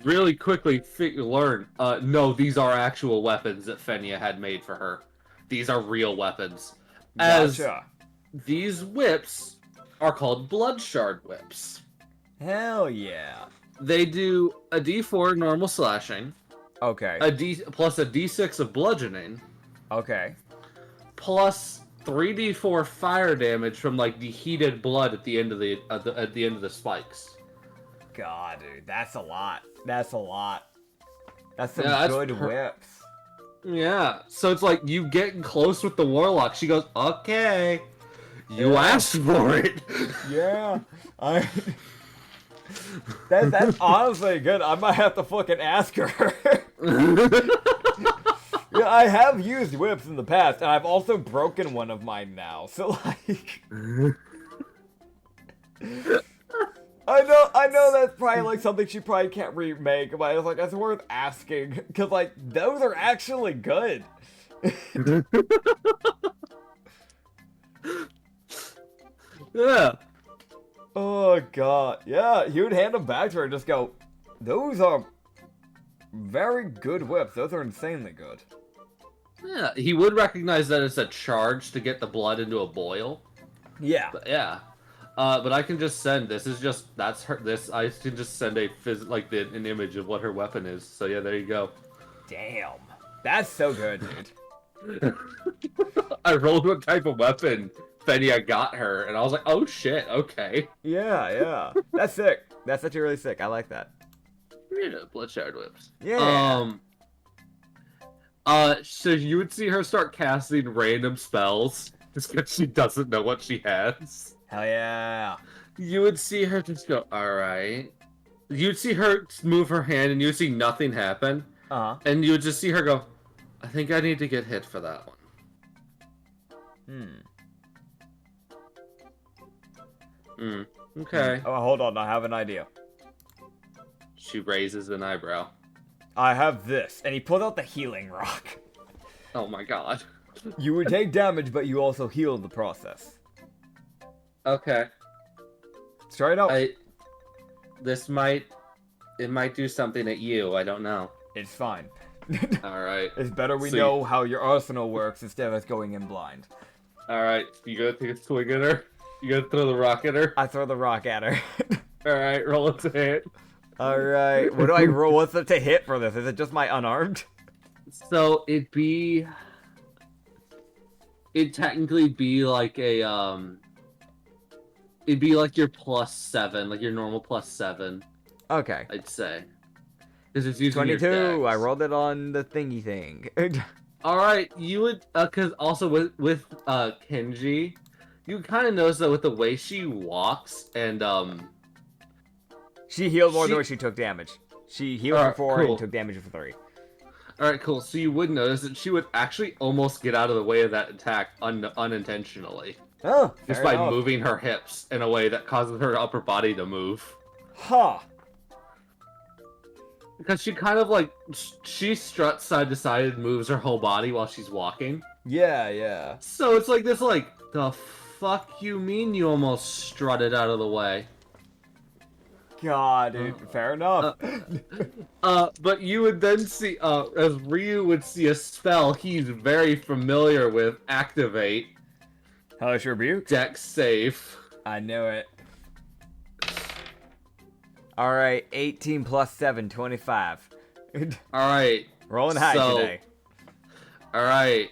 [SPEAKER 1] really quickly learn, no, these are actual weapons that Fenya had made for her. These are real weapons.
[SPEAKER 2] Gotcha.
[SPEAKER 1] As these whips are called blood shard whips.
[SPEAKER 2] Hell yeah.
[SPEAKER 1] They do a d4 normal slashing.
[SPEAKER 2] Okay.
[SPEAKER 1] Plus a d6 of bludgeoning.
[SPEAKER 2] Okay.
[SPEAKER 1] Plus 3d4 fire damage from like the heated blood at the end of the spikes.
[SPEAKER 2] God, dude, that's a lot. That's some good whips.
[SPEAKER 1] Yeah, so it's like you getting close with the warlock. She goes, okay, you asked for it.
[SPEAKER 2] Yeah, that's honestly good. I might have to fucking ask her. Yeah, I have used whips in the past, and I've also broken one of mine now. So like, I know that's probably like something she probably can't remake, but I was like, it's worth asking because like those are actually good.
[SPEAKER 1] Yeah.
[SPEAKER 2] Oh god. Yeah, he would hand them back to her and just go, those are very good whips. Those are insanely good.
[SPEAKER 1] Yeah, he would recognize that it's a charge to get the blood into a boil.
[SPEAKER 2] Yeah.
[SPEAKER 1] But yeah. But I can just send. That's her. This I can just send an image of what her weapon is. So yeah, there you go.
[SPEAKER 2] Damn. That's so good, dude.
[SPEAKER 1] I rolled what type of weapon Fenia got her, and I was like, oh shit, okay.
[SPEAKER 2] Yeah. That's sick. That's actually really sick. I like that.
[SPEAKER 1] Yeah, blood-showered whips.
[SPEAKER 2] Yeah.
[SPEAKER 1] So you would see her start casting random spells just because she doesn't know what she has.
[SPEAKER 2] Hell yeah.
[SPEAKER 1] You would see her just go, alright. You'd see her move her hand and you'd see nothing happen.
[SPEAKER 2] Uh-huh.
[SPEAKER 1] And you would just see her go, I think I need to get hit for that one. Okay.
[SPEAKER 2] Oh, hold on. I have an idea.
[SPEAKER 1] She raises an eyebrow.
[SPEAKER 2] I have this. And he pulled out the healing rock.
[SPEAKER 1] Oh my god.
[SPEAKER 2] You would take damage, but you also heal in the process.
[SPEAKER 1] Okay.
[SPEAKER 2] Straight up.
[SPEAKER 1] It might do something at you. I don't know.
[SPEAKER 2] It's fine.
[SPEAKER 1] Alright.
[SPEAKER 2] It's better we
[SPEAKER 1] So
[SPEAKER 2] know how your arsenal works instead of us going in blind.
[SPEAKER 1] Alright. You gotta take a swing at her? You gotta throw the rock at her?
[SPEAKER 2] I throw the rock at her.
[SPEAKER 1] Alright, roll it to hit.
[SPEAKER 2] Alright. What do I roll? What's it to hit for this? Is it just my unarmed?
[SPEAKER 1] So it'd technically be like a it'd be like your +7, like your normal +7,
[SPEAKER 2] Okay.
[SPEAKER 1] I'd say. Because it's using
[SPEAKER 2] 22.
[SPEAKER 1] your
[SPEAKER 2] I
[SPEAKER 1] dex.
[SPEAKER 2] rolled it on the thingy thing.
[SPEAKER 1] Alright, you would cause also with Kenji, you kind of notice that with the way she walks and
[SPEAKER 2] She healed more than what she took damage. She healed for 4
[SPEAKER 1] cool.
[SPEAKER 2] and took damage for 3.
[SPEAKER 1] Alright, cool. So you would notice that she would actually almost get out of the way of that attack unintentionally.
[SPEAKER 2] Oh,
[SPEAKER 1] Just
[SPEAKER 2] fair
[SPEAKER 1] by
[SPEAKER 2] enough.
[SPEAKER 1] moving her hips in a way that causes her upper body to move.
[SPEAKER 2] Huh.
[SPEAKER 1] Because she kind of like, she struts side to side and moves her whole body while she's walking.
[SPEAKER 2] Yeah.
[SPEAKER 1] So it's like this like, the fuck you mean you almost strutted out of the way?
[SPEAKER 2] God, dude. Fair enough.
[SPEAKER 1] But you would then see, as Ryu would see a spell he's very familiar with, activate.
[SPEAKER 2] Hellish Rebuke?
[SPEAKER 1] Dex save.
[SPEAKER 2] I knew it. Alright, 18 plus 7, 25.
[SPEAKER 1] Alright.
[SPEAKER 2] Rolling high today.
[SPEAKER 1] Alright.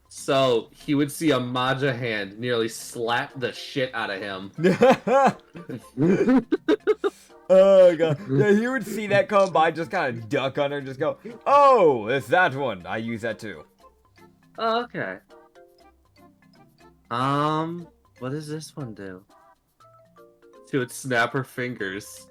[SPEAKER 1] So, he would see a Maja hand nearly slap the shit out of him.
[SPEAKER 2] Oh god. Yeah, he would see that come by, just kind of duck under and just go, oh, it's that one. I use that too.
[SPEAKER 1] Oh, okay. What does this one do? She would snap her fingers.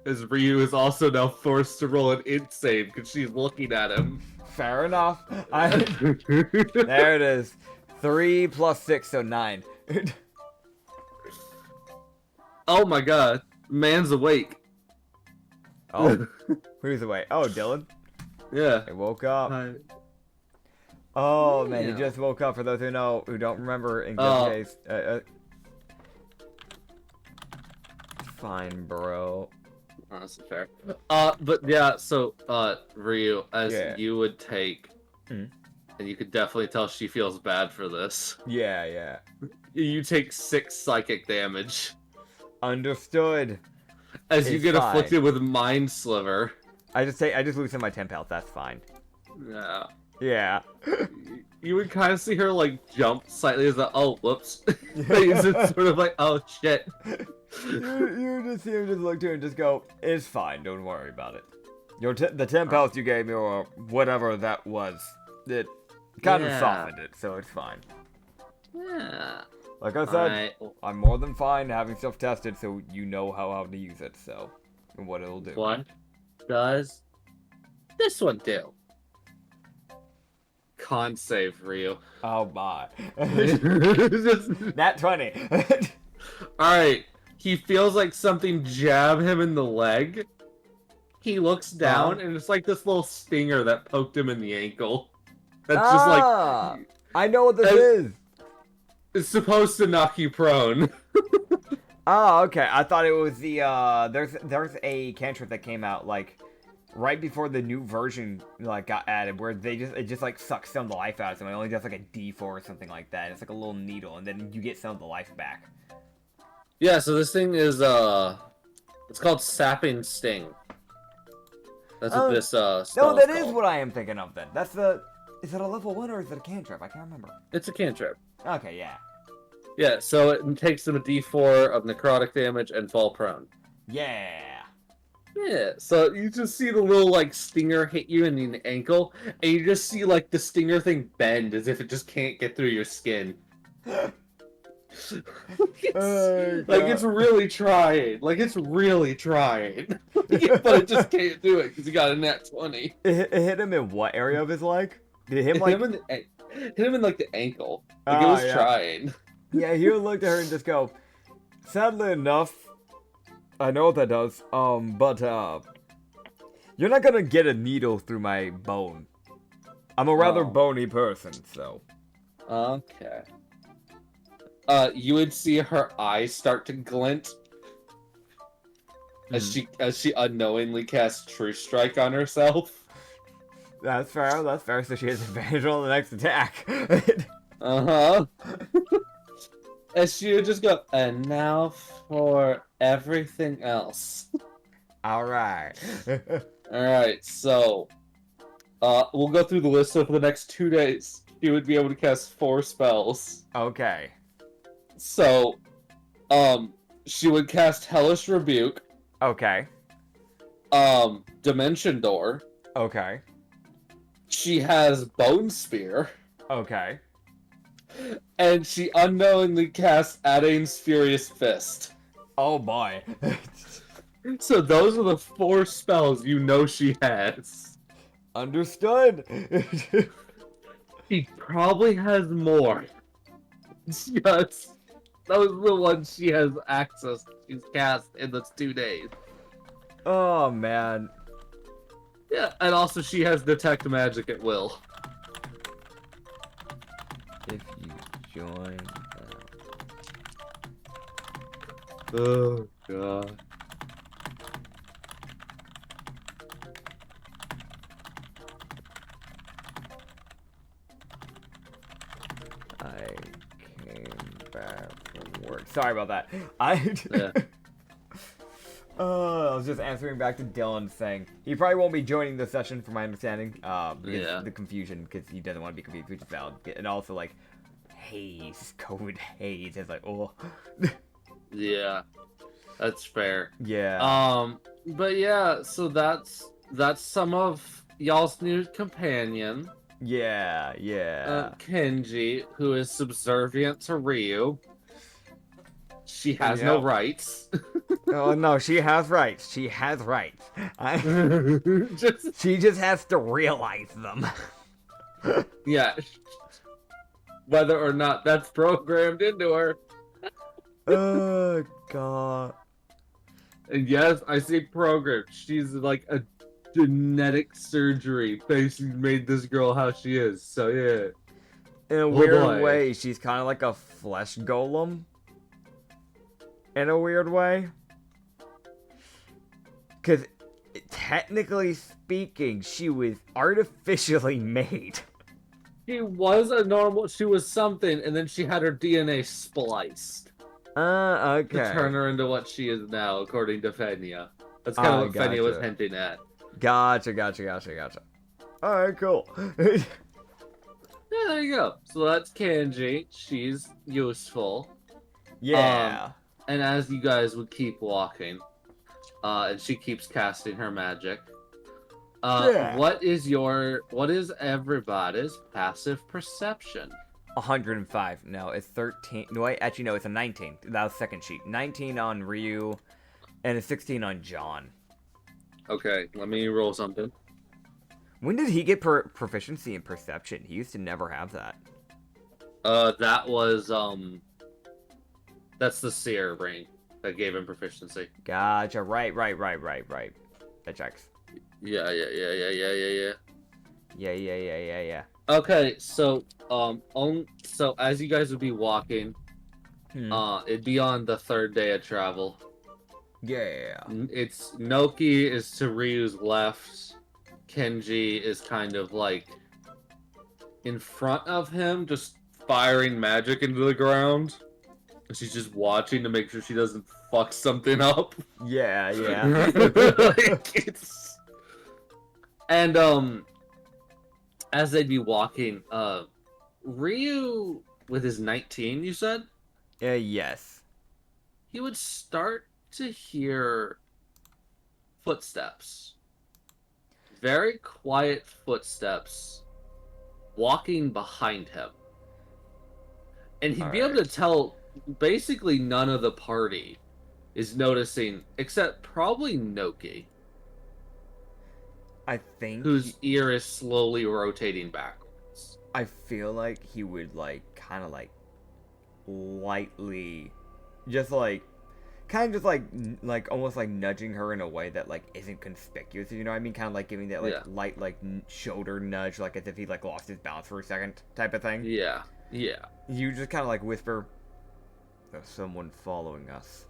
[SPEAKER 1] As Ryu is also now forced to roll an int save because she's looking at him.
[SPEAKER 2] Fair enough. There it is. 3 plus 6, so 9.
[SPEAKER 1] Oh my god. Man's awake.
[SPEAKER 2] Oh, who's away? Oh, Dylan.
[SPEAKER 1] Yeah.
[SPEAKER 2] He woke up. Oh man, he just woke up. For those who don't remember, in good case. Fine, bro.
[SPEAKER 1] Honestly, fair. But yeah, so, Ryu, as you would take, and you could definitely tell she feels bad for this.
[SPEAKER 2] Yeah.
[SPEAKER 1] You take 6 psychic damage.
[SPEAKER 2] Understood.
[SPEAKER 1] As you get afflicted with Mind Sliver.
[SPEAKER 2] I just loosen my temp health. That's fine.
[SPEAKER 1] Yeah.
[SPEAKER 2] Yeah.
[SPEAKER 1] You would kind of see her like jump slightly as a whoops. It's sort of like, oh shit.
[SPEAKER 2] you just see him just look to her and just go, it's fine, don't worry about it. The temp health you gave me, or whatever that was, it kind of softened it, so it's fine.
[SPEAKER 1] Yeah.
[SPEAKER 2] Like I said, I'm more than fine having stuff tested, so you know how to use it, so, and what it'll do.
[SPEAKER 1] What does this one do? Con save, Ryu.
[SPEAKER 2] Oh my.
[SPEAKER 1] Just...
[SPEAKER 2] Nat 20.
[SPEAKER 1] Alright. He feels like something jab him in the leg. He looks down, and it's like this little stinger that poked him in the ankle. That's just like...
[SPEAKER 2] I know what this is.
[SPEAKER 1] It's supposed to knock you prone.
[SPEAKER 2] Oh, okay. I thought it was the there's a cantrip that came out like right before the new version like got added, where it just like sucks some of the life out of them. It only does like a D4 or something like that. It's like a little needle, and then you get some of the life back.
[SPEAKER 1] Yeah, so this thing is it's called Sapping Sting. That's what this spell
[SPEAKER 2] No, that
[SPEAKER 1] is
[SPEAKER 2] is
[SPEAKER 1] called.
[SPEAKER 2] what I am thinking of then. That's the. Is it a level 1 or is it a cantrip? I can't remember.
[SPEAKER 1] It's a cantrip.
[SPEAKER 2] Okay, yeah.
[SPEAKER 1] Yeah, so it takes them a D4 of necrotic damage and fall prone.
[SPEAKER 2] Yeah.
[SPEAKER 1] Yeah, so you just see the little like stinger hit you in the ankle, and you just see like the stinger thing bend as if it just can't get through your skin. It's really trying. Like it's really trying, but it just can't do it because he got a nat 20.
[SPEAKER 2] It hit him in what area of his leg? Did it hit him like?
[SPEAKER 1] Hit him in like the ankle. Like it was trying.
[SPEAKER 2] Yeah, he would look at her and just go, sadly enough, I know what that does, but, you're not gonna get a needle through my bone. I'm a rather bony person, so.
[SPEAKER 1] Okay. You would see her eyes start to glint as she unknowingly casts True Strike on herself.
[SPEAKER 2] That's fair, so she has advantage on the next attack.
[SPEAKER 1] Uh-huh. And she would just go, and now for everything else.
[SPEAKER 2] Alright.
[SPEAKER 1] Alright, so we'll go through the list. So for the next 2 days, you would be able to cast 4 spells.
[SPEAKER 2] Okay.
[SPEAKER 1] So, she would cast Hellish Rebuke.
[SPEAKER 2] Okay.
[SPEAKER 1] Dimension Door.
[SPEAKER 2] Okay.
[SPEAKER 1] She has Bone Spear.
[SPEAKER 2] Okay.
[SPEAKER 1] And she unknowingly casts Adain's Furious Fist.
[SPEAKER 2] Oh boy.
[SPEAKER 1] So those are the 4 spells you know she has.
[SPEAKER 2] Understood.
[SPEAKER 1] She probably has more. Yes. Those are the ones she has access to. She's cast in those 2 days.
[SPEAKER 2] Oh man.
[SPEAKER 1] Yeah, and also she has Detect Magic at will.
[SPEAKER 2] If you join
[SPEAKER 1] Oh god.
[SPEAKER 2] I came back from work. Sorry about that.
[SPEAKER 1] Yeah.
[SPEAKER 2] I was just answering back to Dylan saying he probably won't be joining the session, from my understanding. Because the confusion, because he doesn't want to be confused, which is valid. And also, like, haze, code haze. It's like, oh.
[SPEAKER 1] Yeah. That's fair.
[SPEAKER 2] Yeah.
[SPEAKER 1] But yeah, so that's some of y'all's new companion.
[SPEAKER 2] Yeah, yeah.
[SPEAKER 1] Kenji, who is subservient to Ryu. She has no rights.
[SPEAKER 2] Oh no, she has rights. She has rights. She just has to realize them.
[SPEAKER 1] Yeah. Whether or not that's programmed into her.
[SPEAKER 2] Oh god.
[SPEAKER 1] And yes, I say programmed. She's like a genetic surgery basically made this girl how she is. So yeah.
[SPEAKER 2] In a weird way, she's kind of like a flesh golem. In a weird way. Because, technically speaking, she was artificially made.
[SPEAKER 1] She was something, and then she had her DNA spliced.
[SPEAKER 2] Okay.
[SPEAKER 1] To turn her into what she is now, according to Fenya. That's kind of what Fenya was hinting at.
[SPEAKER 2] Gotcha. Alright, cool.
[SPEAKER 1] Yeah, there you go. So that's Kanji. She's useful.
[SPEAKER 2] Yeah.
[SPEAKER 1] And as you guys would keep walking, and she keeps casting her magic, what is everybody's passive perception?
[SPEAKER 2] 105. No, it's 13. No, wait, actually, no, it's a 19. That was second sheet. 19 on Ryu, and a 16 on John.
[SPEAKER 1] Okay, let me roll something.
[SPEAKER 2] When did he get proficiency in perception? He used to never have that.
[SPEAKER 1] That was, that's the seer ring that gave him proficiency.
[SPEAKER 2] Gotcha. Right. That checks.
[SPEAKER 1] Yeah.
[SPEAKER 2] Yeah.
[SPEAKER 1] Okay, so so as you guys would be walking, It'd be on the third day of travel.
[SPEAKER 2] Yeah.
[SPEAKER 1] It's Noki is to Ryu's left. Kenji is kind of like in front of him, just firing magic into the ground. She's just watching to make sure she doesn't fuck something up.
[SPEAKER 2] Yeah, yeah.
[SPEAKER 1] Like, it's... And as they'd be walking, Ryu with his 19, you said?
[SPEAKER 2] Yes.
[SPEAKER 1] He would start to hear footsteps. Very quiet footsteps walking behind him. And he'd be able to tell basically none of the party is noticing, except probably Noki,
[SPEAKER 2] I think
[SPEAKER 1] whose ear is slowly rotating backwards.
[SPEAKER 2] I feel like he would like kind of like lightly just like kind of just like almost like nudging her in a way that like isn't conspicuous, you know what I mean? Kind of like giving that like light like shoulder nudge, like as if he like lost his balance for a second type of thing.
[SPEAKER 1] Yeah.
[SPEAKER 2] You just kind of like whisper, "There's someone following us."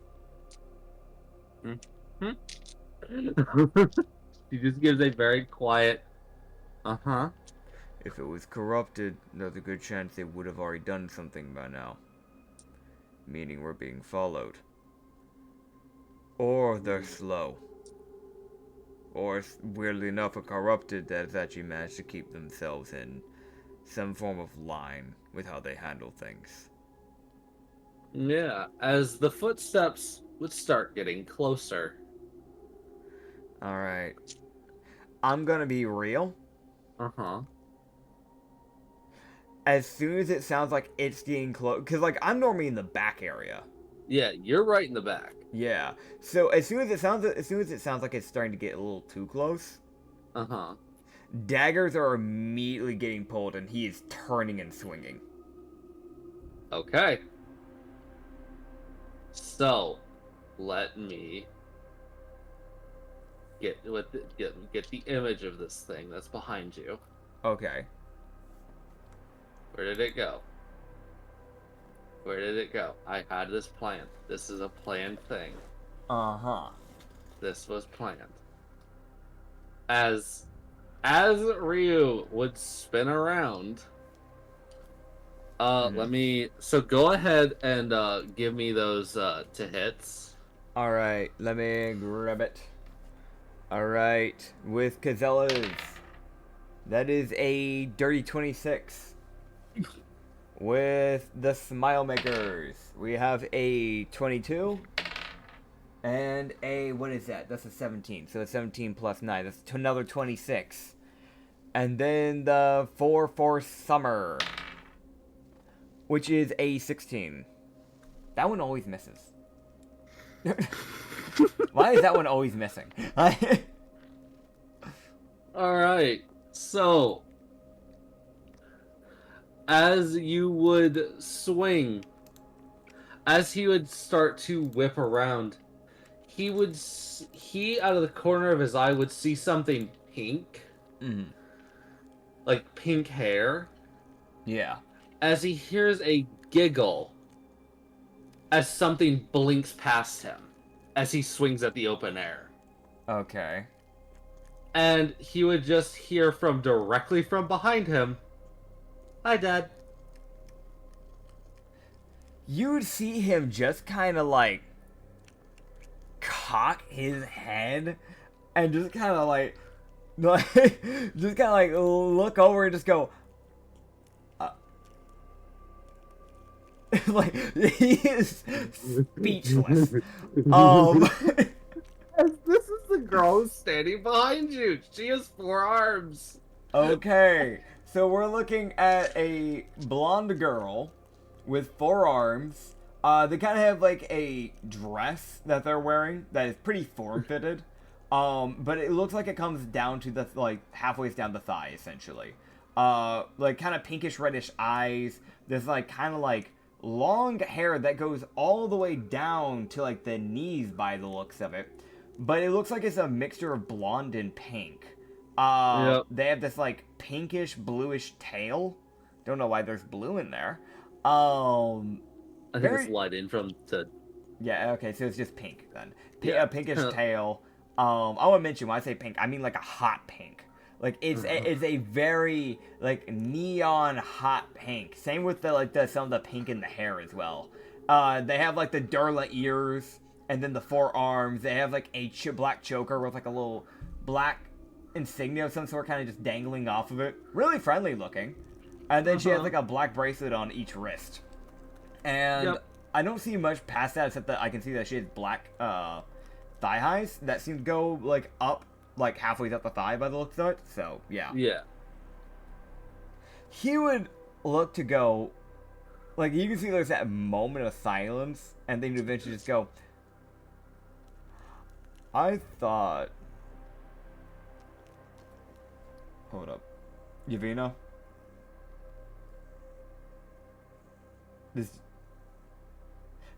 [SPEAKER 1] He just gives a very quiet, uh-huh.
[SPEAKER 2] If it was corrupted, there's a good chance they would have already done something by now. Meaning we're being followed. Or they're slow. Or, weirdly enough, are corrupted that has actually managed to keep themselves in some form of line with how they handle things.
[SPEAKER 1] Yeah, as the footsteps would start getting closer.
[SPEAKER 2] Alright. I'm gonna be real.
[SPEAKER 1] Uh-huh.
[SPEAKER 2] As soon as it sounds like it's getting close, because like I'm normally in the back area.
[SPEAKER 1] Yeah, you're right in the back.
[SPEAKER 2] Yeah. So as soon as it sounds like it's starting to get a little too close,
[SPEAKER 1] uh-huh,
[SPEAKER 2] daggers are immediately getting pulled, and he is turning and swinging.
[SPEAKER 1] Okay. So, let me get the image of this thing that's behind you.
[SPEAKER 2] Okay.
[SPEAKER 1] Where did it go? Where did it go? I had this planned. This is a planned thing.
[SPEAKER 2] Uh-huh.
[SPEAKER 1] This was planned. As Ryu would spin around, so go ahead and give me those to hits.
[SPEAKER 2] Alright, let me grab it. Alright, with Kazella's, that is a dirty 26. With the Smile Makers, we have a 22. And a, what is that? That's a 17. So it's 17 plus 9. That's another 26. And then the 4 for Summer, which is a 16. That one always misses. Why is that one always missing?
[SPEAKER 1] Alright, so as you would swing, as he would start to whip around, he out of the corner of his eye would see something pink.
[SPEAKER 2] Mm.
[SPEAKER 1] Like pink hair.
[SPEAKER 2] Yeah.
[SPEAKER 1] As he hears a giggle as something blinks past him as he swings at the open air.
[SPEAKER 2] Okay.
[SPEAKER 1] And he would just hear from directly from behind him, "Hi, Dad."
[SPEAKER 2] You'd see him just kind of like cock his head and just kind of like just kind of like look over and just go, like he is speechless.
[SPEAKER 1] This is the girl who's standing behind you. She has 4 arms.
[SPEAKER 2] Okay, so we're looking at a blonde girl with 4 arms. They kind of have like a dress that they're wearing that is pretty form-fitted. But it looks like it comes down to the, like, halfway down the thigh, essentially. Like, kind of pinkish reddish eyes. There's, like, kind of, like, long hair that goes all the way down to, like, the knees by the looks of it. But it looks like it's a mixture of blonde and pink.
[SPEAKER 1] Yep.
[SPEAKER 2] They have this, like, pinkish, bluish tail. Don't know why there's blue in there.
[SPEAKER 1] I think it's lighting from the...
[SPEAKER 2] Yeah, okay, so it's just pink then.
[SPEAKER 1] Yeah.
[SPEAKER 2] A pinkish tail. I want to mention, when I say pink, I mean like a hot pink. Like, it's a very, like, neon hot pink. Same with some of the pink in the hair as well. They have, like, the Durla ears, and then the forearms. They have, like, a black choker with, like, a little black insignia of some sort kind of just dangling off of it. Really friendly looking. And then she has, like, a black bracelet on each wrist. And I don't see much past that, except that I can see that she has black thigh highs that seem to go, like, up, like, halfway up the thigh by the looks of it. So, yeah.
[SPEAKER 1] Yeah.
[SPEAKER 2] He would look to go, like, you can see there's that moment of silence, and then you eventually just go, I thought... Hold up. Yavina? This...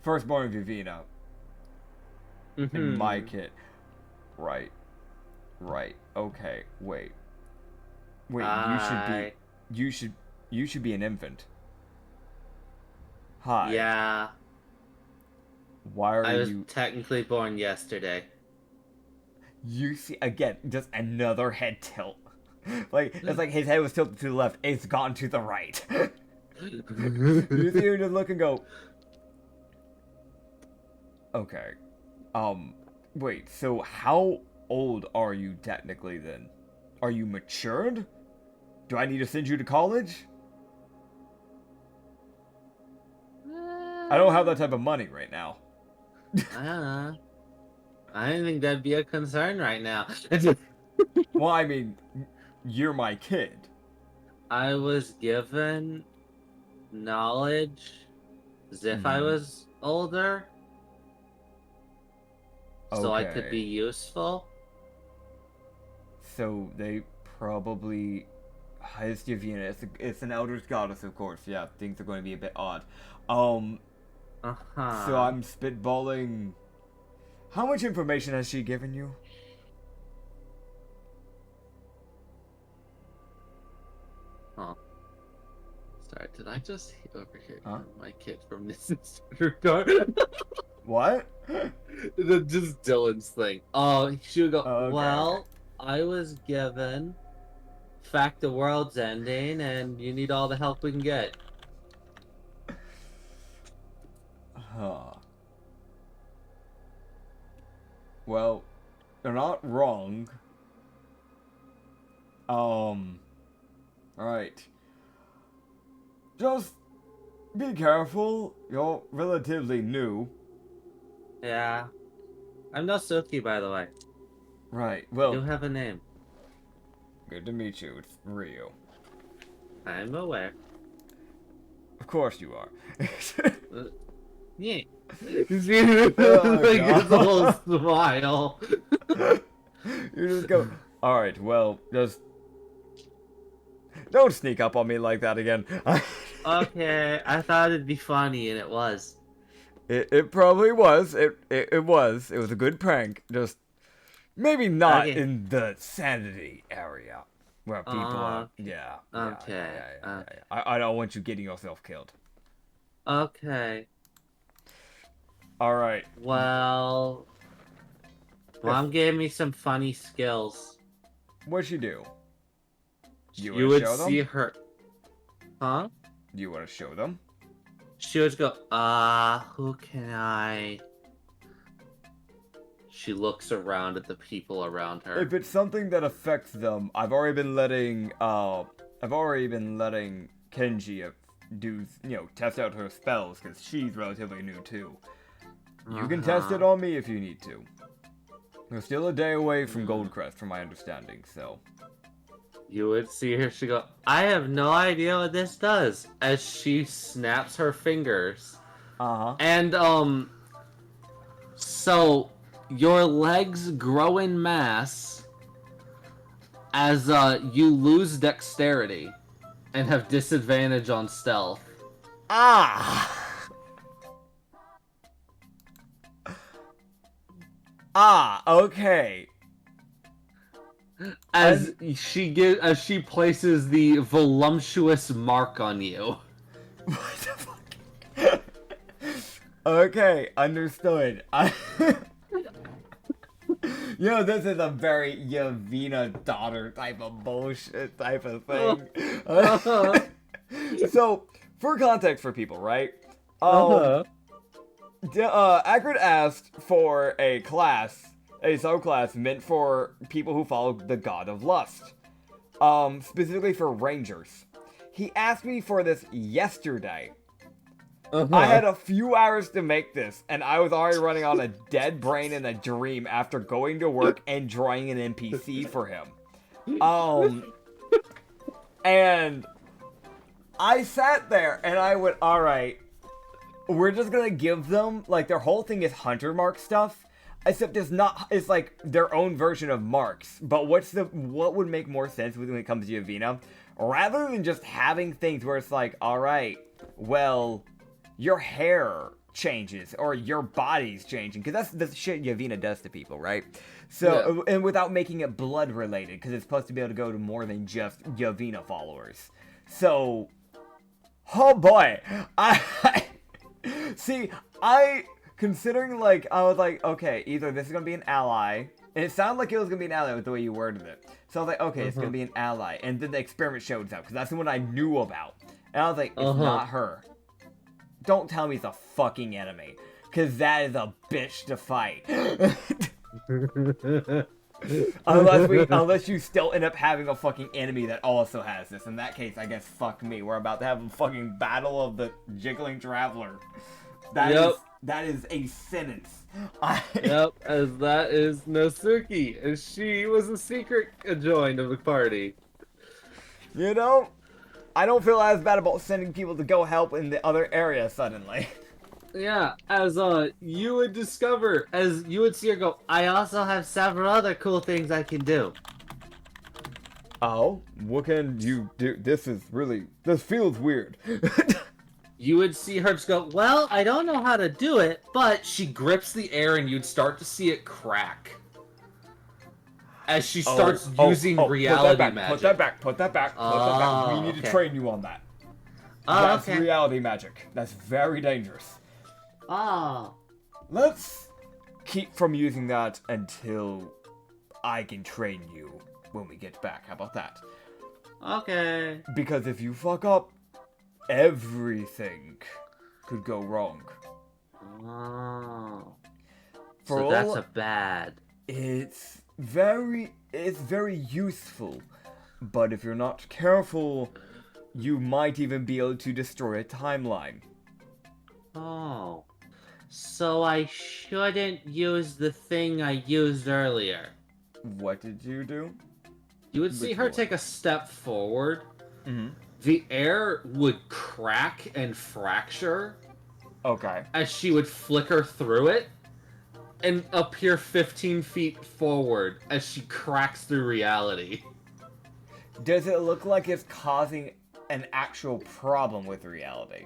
[SPEAKER 2] Firstborn Yavina. And my kid. Right. Okay. Wait. You should be an infant. Hi.
[SPEAKER 1] Yeah.
[SPEAKER 2] Why are you...
[SPEAKER 1] I was technically born yesterday.
[SPEAKER 2] You see, again, just another head tilt. Like, it's like his head was tilted to the left, it's gone to the right. You see him just look and go... Okay. Wait, so how old are you technically then? Are you matured? Do I need to send you to college? I don't have that type of money right now.
[SPEAKER 1] I don't know. I don't think that'd be a concern right now.
[SPEAKER 2] Well, I mean, you're my kid.
[SPEAKER 1] I was given knowledge as if I was older. So I could be useful.
[SPEAKER 2] So they probably... It's Yavina. It's an Elder's Goddess, of course. Yeah, things are going to be a bit odd. So I'm spitballing... How much information has she given you?
[SPEAKER 1] Huh. Sorry, did I just overhear my kid from this
[SPEAKER 2] What?
[SPEAKER 1] Just Dylan's thing. Oh, she would go,
[SPEAKER 2] okay.
[SPEAKER 1] Well, I was given... Fact, the world's ending, and you need all the help we can get.
[SPEAKER 2] Huh. Well, you're not wrong. Right. Just be careful. You're relatively new.
[SPEAKER 1] Yeah. I'm no Suki, by the way.
[SPEAKER 2] Right.
[SPEAKER 1] I
[SPEAKER 2] Well,
[SPEAKER 1] do have a name.
[SPEAKER 2] good to meet you. It's Ryu.
[SPEAKER 1] I'm aware.
[SPEAKER 2] Of course you are.
[SPEAKER 1] Yeah. You see, like his little smile.
[SPEAKER 2] You just go, alright, well, just... Don't sneak up on me like that again.
[SPEAKER 1] Okay, I thought it'd be funny, and it was.
[SPEAKER 2] It probably was. It was. It was a good prank. Just... Maybe not in the Sanity area. Where people are... Yeah.
[SPEAKER 1] Okay.
[SPEAKER 2] I don't want you getting yourself killed.
[SPEAKER 1] Okay.
[SPEAKER 2] Alright.
[SPEAKER 1] Well... Mom gave me some funny skills.
[SPEAKER 2] What'd she do?
[SPEAKER 1] You would see her... Huh?
[SPEAKER 2] You want to show them?
[SPEAKER 1] She would go, who can I... She looks around at the people around her.
[SPEAKER 2] If it's something that affects them, I've already been letting Kenji do, test out her spells, because she's relatively new too. You can test it on me if you need to. We're still a day away from Goldcrest, from my understanding, so...
[SPEAKER 1] You would see her, she go, I have no idea what this does, as she snaps her fingers. And, so, your legs grow in mass as, you lose dexterity and have disadvantage on stealth.
[SPEAKER 2] Okay.
[SPEAKER 1] As she places the voluptuous mark on you.
[SPEAKER 2] What the fuck? Okay, understood. This is a very Yavina daughter type of bullshit type of thing. So, for context for people, right? Acrid asked for a subclass meant for people who follow the god of lust. Specifically for rangers. He asked me for this yesterday. I had a few hours to make this, and I was already running on a dead brain in a dream after going to work and drawing an NPC for him. And I sat there and I went, alright, we're just gonna give them, like, their whole thing is hunter mark stuff, except it's like their own version of marks. But what would make more sense when it comes to Yavina? Rather than just having things where it's like, alright, well, your hair changes or your body's changing, because that's the shit Yavina does to people, right? So, and without making it blood related, because it's supposed to be able to go to more than just Yavina followers. So, oh boy, considering, like, I was like, okay, either this is gonna be an ally, and it sounded like it was gonna be an ally with the way you worded it. So I was like, okay, it's gonna be an ally, and then the experiment shows up, because that's the one I knew about. And I was like, it's not her. Don't tell me it's a fucking enemy, because that is a bitch to fight. Unless you still end up having a fucking enemy that also has this. In that case, I guess fuck me. We're about to have a fucking battle of the jiggling traveler. That is a sentence.
[SPEAKER 1] As that is Nosuke, and she was a secret joined of the party.
[SPEAKER 2] I don't feel as bad about sending people to go help in the other area suddenly.
[SPEAKER 1] Yeah, as you would discover, as you would see her go, I also have several other cool things I can do.
[SPEAKER 2] Oh, what can you do? This feels weird.
[SPEAKER 1] You would see her just go, well, I don't know how to do it, but she grips the air and you'd start to see it crack. As she starts using reality magic.
[SPEAKER 2] Put that back. Put that back. We need to train you on that. That's reality magic. That's very dangerous. Let's keep from using that until I can train you when we get back. How about that?
[SPEAKER 1] Okay.
[SPEAKER 2] Because if you fuck up, everything could go wrong.
[SPEAKER 1] So that's a bad.
[SPEAKER 2] It's very useful, but if you're not careful, you might even be able to destroy a timeline.
[SPEAKER 1] Oh. So I shouldn't use the thing I used earlier.
[SPEAKER 2] What did you do?
[SPEAKER 1] You would see her take a step forward.
[SPEAKER 2] Mm-hmm.
[SPEAKER 1] The air would crack and fracture.
[SPEAKER 2] Okay.
[SPEAKER 1] As she would flicker through it and appear 15 feet forward as she cracks through reality.
[SPEAKER 2] Does it look like it's causing an actual problem with reality?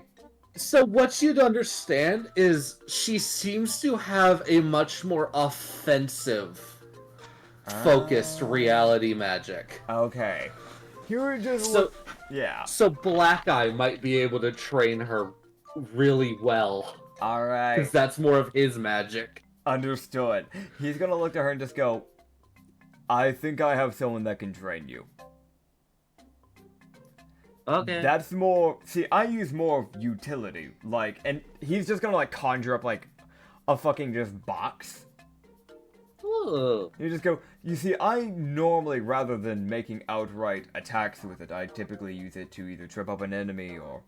[SPEAKER 1] So what you'd understand is she seems to have a much more offensive focused reality magic.
[SPEAKER 2] Okay. Here just yeah.
[SPEAKER 1] So Black Eye might be able to train her really well.
[SPEAKER 2] Alright.
[SPEAKER 1] Because that's more of his magic.
[SPEAKER 2] Understood. He's gonna look at her and just go, I think I have someone that can train you.
[SPEAKER 1] Okay.
[SPEAKER 2] That's more... See, I use more of utility. Like, and he's just gonna, like, conjure up, like, a fucking just box.
[SPEAKER 1] Ooh.
[SPEAKER 2] You just go... You see, I normally, rather than making outright attacks with it, I typically use it to either trip up an enemy or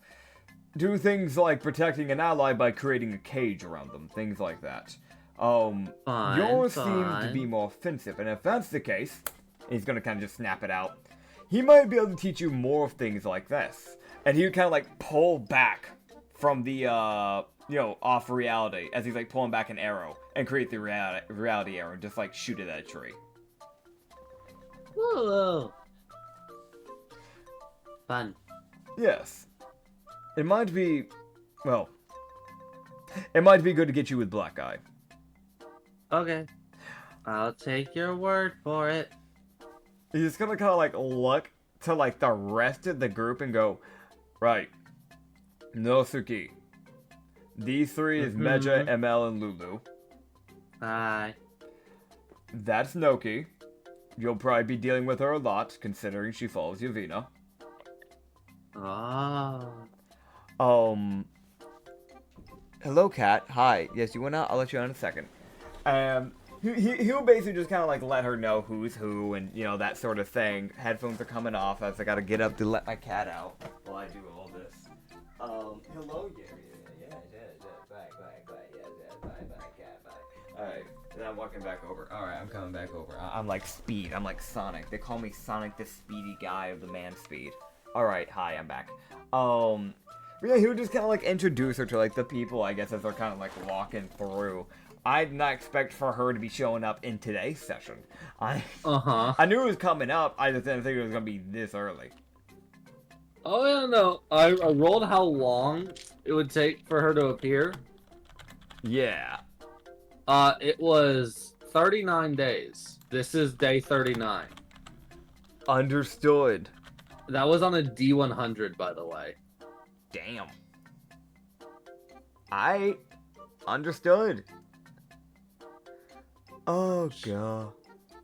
[SPEAKER 2] do things like protecting an ally by creating a cage around them. Things like that. Yours seem to be more offensive, and if that's the case, he's gonna kind of just snap it out. He might be able to teach you more of things like this. And he would kind of like pull back from the, off reality as he's like pulling back an arrow and create the reality arrow and just like shoot it at a tree.
[SPEAKER 1] Whoa. Fun.
[SPEAKER 2] Yes. It might be, well, it might be good to get you with Black Eye.
[SPEAKER 1] Okay. I'll take your word for it.
[SPEAKER 2] He's gonna kind of like look to like the rest of the group and go, right, Nosuke, These three is Meja, ML, and Lulu.
[SPEAKER 1] Hi.
[SPEAKER 2] That's Noki. You'll probably be dealing with her a lot, considering she follows Yavina.
[SPEAKER 1] Ah.
[SPEAKER 2] Hello, Cat. Hi. Yes, you went out? I'll let you out in a second. He'll basically just kind of, like, let her know who's who and, you know, that sort of thing. Headphones are coming off as I gotta get up to let my cat out while I do all this. Hello, yeah, bye, cat, bye. Alright, and I'm walking back over. Alright, I'm coming back over. I'm like Speed. I'm like Sonic. They call me Sonic the Speedy Guy of the Man Speed. Alright, hi, I'm back. Yeah, he would just kind of like introduce her to like the people, I guess, as they're kind of like walking through. I did not expect for her to be showing up in today's session. I knew it was coming up. I just didn't think it was gonna be this early.
[SPEAKER 1] Oh yeah, no. I rolled how long it would take for her to appear.
[SPEAKER 2] Yeah.
[SPEAKER 1] It was 39 days. This is day 39.
[SPEAKER 2] Understood.
[SPEAKER 1] That was on a D100, by the way.
[SPEAKER 2] Damn. I understood. Oh god.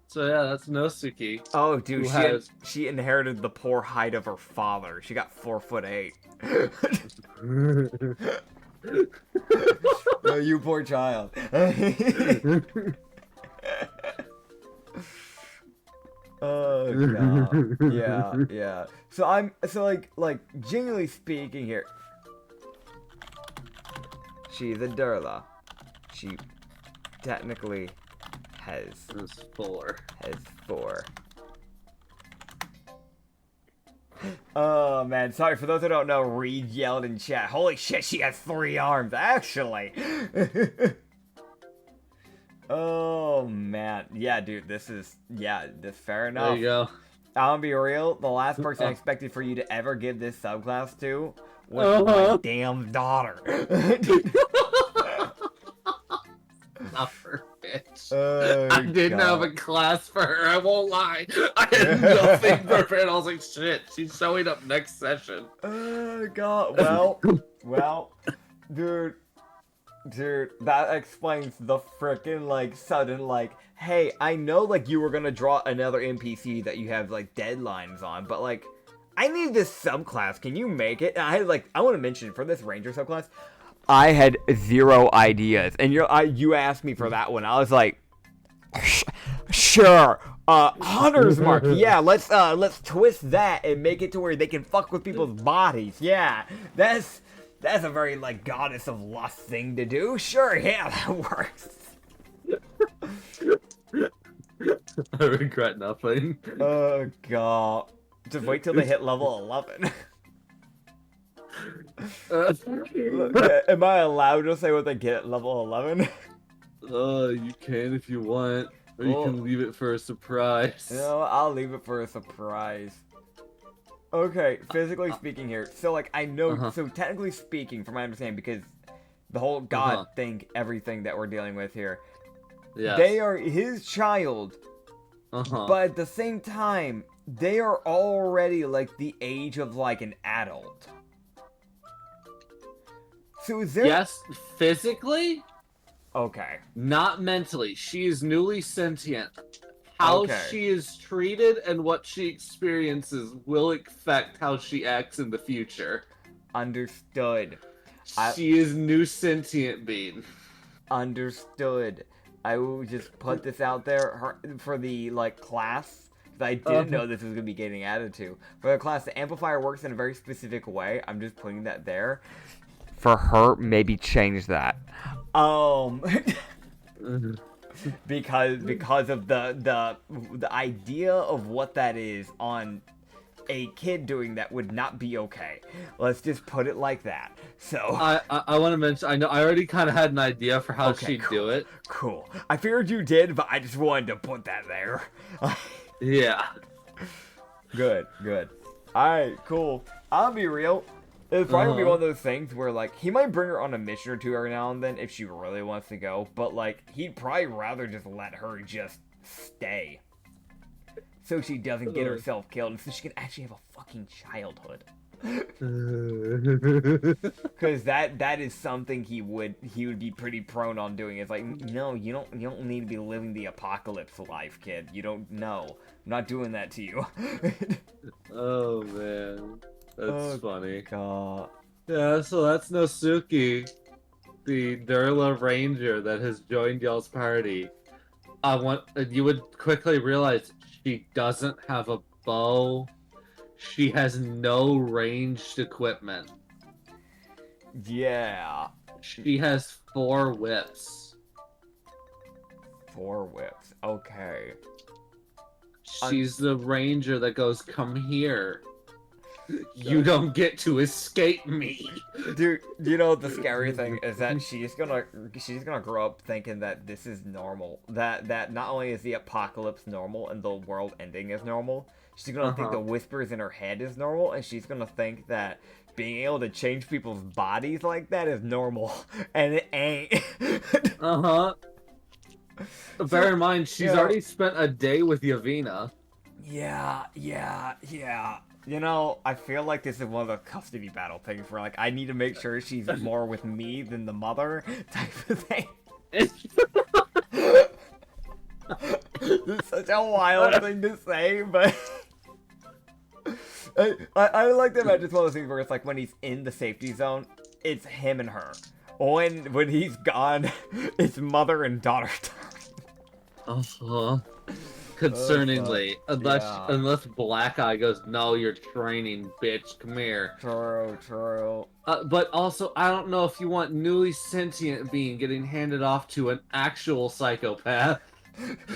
[SPEAKER 1] So yeah, that's Nosuke.
[SPEAKER 2] Oh dude,
[SPEAKER 1] She
[SPEAKER 2] inherited the poor height of her father. She got 4'8". No, you poor child. Oh god. Yeah. So like genuinely speaking here. She's a Durla. She technically has
[SPEAKER 1] 4.
[SPEAKER 2] Has 4. Oh man, sorry for those who don't know, Reed yelled in chat. Holy shit, she has 3 arms, actually. Oh man, yeah, dude, this fair enough.
[SPEAKER 1] There you go.
[SPEAKER 2] I'll be real. The last person I expected for you to ever give this subclass to was my damn daughter.
[SPEAKER 1] Not perfect.
[SPEAKER 2] Oh,
[SPEAKER 1] I didn't have a class for her, I won't lie. I had nothing prepared. I was like, shit, she's showing up next session.
[SPEAKER 2] Oh god. Well, dude, that explains the frickin' like sudden like, hey, I know like you were gonna draw another NPC that you have like deadlines on, but like I need this subclass. Can you make it? And I want to mention for this Ranger subclass, I had 0 ideas, and you asked me for that one. I was like, sure. Hunter's Mark. Yeah, let's twist that and make it to where they can fuck with people's bodies. Yeah, that's a very like goddess of lust thing to do. Sure, yeah, that works.
[SPEAKER 1] I regret nothing.
[SPEAKER 2] Oh god. Just wait till they hit level 11. Am I allowed to say what they get at level 11?
[SPEAKER 1] You can if you want, or you can leave it for a surprise.
[SPEAKER 2] You know, I'll leave it for a surprise. Okay, physically speaking here, so like I know, so technically speaking, from my understanding, because the whole god thing, everything that we're dealing with here, they are his child, but at the same time, they are already like the age of like an adult. So is there...
[SPEAKER 1] Yes, physically?
[SPEAKER 2] Okay.
[SPEAKER 1] Not mentally. She is newly sentient. How she is treated and what she experiences will affect how she acts in the future.
[SPEAKER 2] Understood.
[SPEAKER 1] She is new sentient being.
[SPEAKER 2] Understood. I will just put this out there for the like class. I didn't know this was gonna be getting added to. For the class, the amplifier works in a very specific way. I'm just putting that there. For her, maybe change that. Because of the idea of what that is on a kid doing that would not be okay. Let's just put it like that. So
[SPEAKER 1] I want to mention, I already kind of had an idea for how she'd do it.
[SPEAKER 2] Cool. I figured you did, but I just wanted to put that there.
[SPEAKER 1] Yeah.
[SPEAKER 2] Good. Alright, cool. I'll be real. It's probably gonna be one of those things where, like, he might bring her on a mission or two every now and then if she really wants to go, but, like, he'd probably rather just let her just stay. So she doesn't get herself killed, and so she can actually have a fucking childhood. Because that is something he would be pretty prone on doing. It's like, no, you don't need to be living the apocalypse life, kid. You don't know. I'm not doing that to you.
[SPEAKER 1] Oh man, that's funny.
[SPEAKER 2] God.
[SPEAKER 1] Yeah, so that's Nosuke, the Durla Ranger that has joined y'all's party. You would quickly realize she doesn't have a bow. She has no ranged equipment.
[SPEAKER 2] Yeah.
[SPEAKER 1] She has 4 whips.
[SPEAKER 2] 4 whips. Okay.
[SPEAKER 1] She's the ranger that goes, "Come here. You don't get to escape me."
[SPEAKER 2] Dude, you know the scary thing is that she's gonna grow up thinking that this is normal. That not only is the apocalypse normal and the world ending is normal, she's gonna think the whispers in her head is normal, and she's gonna think that being able to change people's bodies like that is normal, and it ain't.
[SPEAKER 1] Bear in mind, she's already spent a day with Yavina.
[SPEAKER 2] Yeah. You know, I feel like this is one of the custody battle things where, like, I need to make sure she's more with me than the mother type of thing. It's such a wild thing to say, but I like to imagine it's one of those things where it's like when he's in the safety zone, it's him and her. When he's gone, it's mother and daughter time.
[SPEAKER 1] Concerningly, unless Black Eye goes, "No, you're training, bitch. Come here."
[SPEAKER 2] True.
[SPEAKER 1] But also, I don't know if you want newly sentient being getting handed off to an actual psychopath.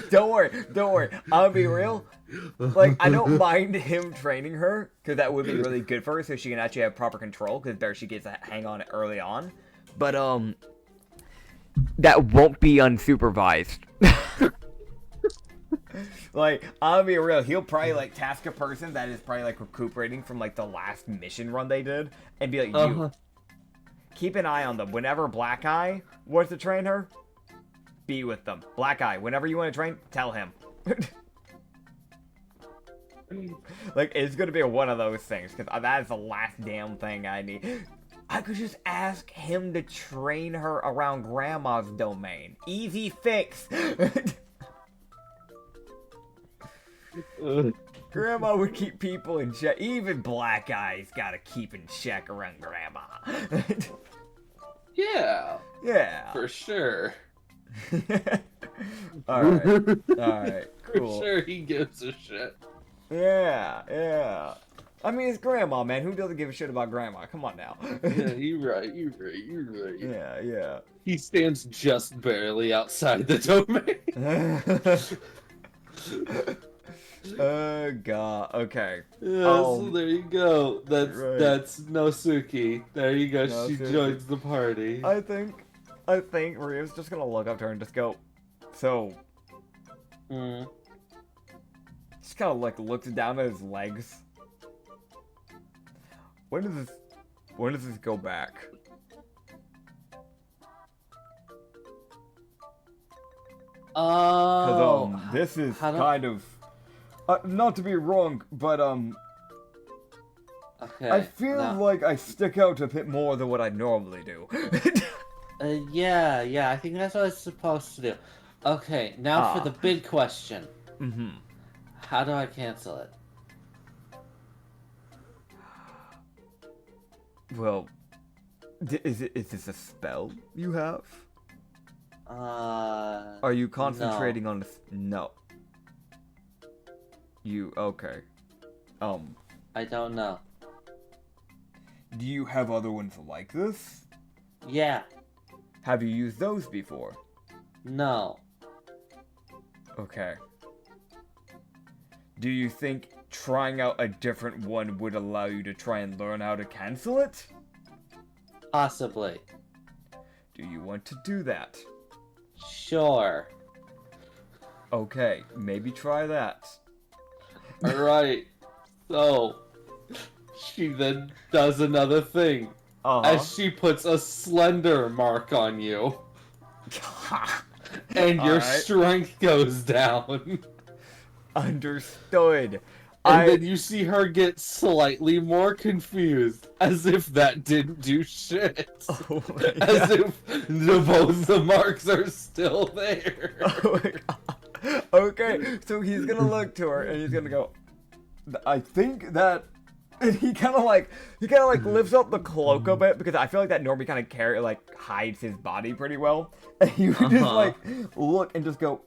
[SPEAKER 2] Don't worry. I'll be real. Like, I don't mind him training her, because that would be really good for her, so she can actually have proper control, because there she gets to hang on early on. But, that won't be unsupervised. Like, I'll be real, he'll probably, like, task a person that is probably, like, recuperating from, like, the last mission run they did, and be like, you, keep an eye on them. Whenever Black Eye wants to train her, be with them. Black Eye, whenever you want to train, tell him. Like, it's gonna be one of those things, because that is the last damn thing I need. I could just ask him to train her around Grandma's domain. Easy fix. Grandma would keep people in check. Even Black Eye's gotta keep in check around Grandma.
[SPEAKER 1] Yeah, for sure.
[SPEAKER 2] Alright, cool.
[SPEAKER 1] For sure he gives a shit.
[SPEAKER 2] Yeah. I mean, it's Grandma, man. Who doesn't give a shit about Grandma? Come on now.
[SPEAKER 1] Yeah, you're right.
[SPEAKER 2] Yeah.
[SPEAKER 1] He stands just barely outside the domain.
[SPEAKER 2] Oh god. Okay.
[SPEAKER 1] Yeah, so there you go. That's Nosuke. There you go. She joins the party.
[SPEAKER 2] I think Ryu's just gonna look up to her and just go, so. Just kind of like looks down at his legs. When does this go back? This is kind of not to be wrong, but
[SPEAKER 1] okay,
[SPEAKER 2] I feel like I stick out a bit more than what I normally do.
[SPEAKER 1] Yeah, I think that's what it's supposed to do. Okay, now for the big question. How do I cancel it?
[SPEAKER 2] Well, is this a spell you have? Are you concentrating on this? No. Okay.
[SPEAKER 1] I don't know.
[SPEAKER 2] Do you have other ones like this?
[SPEAKER 1] Yeah.
[SPEAKER 2] Have you used those before?
[SPEAKER 1] No.
[SPEAKER 2] Okay. Do you think trying out a different one would allow you to try and learn how to cancel it?
[SPEAKER 1] Possibly.
[SPEAKER 2] Do you want to do that?
[SPEAKER 1] Sure.
[SPEAKER 2] Okay, maybe try that.
[SPEAKER 1] Alright. So, she then does another thing. As she puts a slender mark on you. And your strength goes down.
[SPEAKER 2] Understood.
[SPEAKER 1] And then you see her get slightly more confused, as if that didn't do shit.
[SPEAKER 2] Oh
[SPEAKER 1] as if both the marks are still there.
[SPEAKER 2] Oh my god. Okay, so he's gonna look to her and he's gonna go, I think that, and he kind of like lifts up the cloak a bit, because I feel like that normally kind of hides his body pretty well. And he would just like look and just go,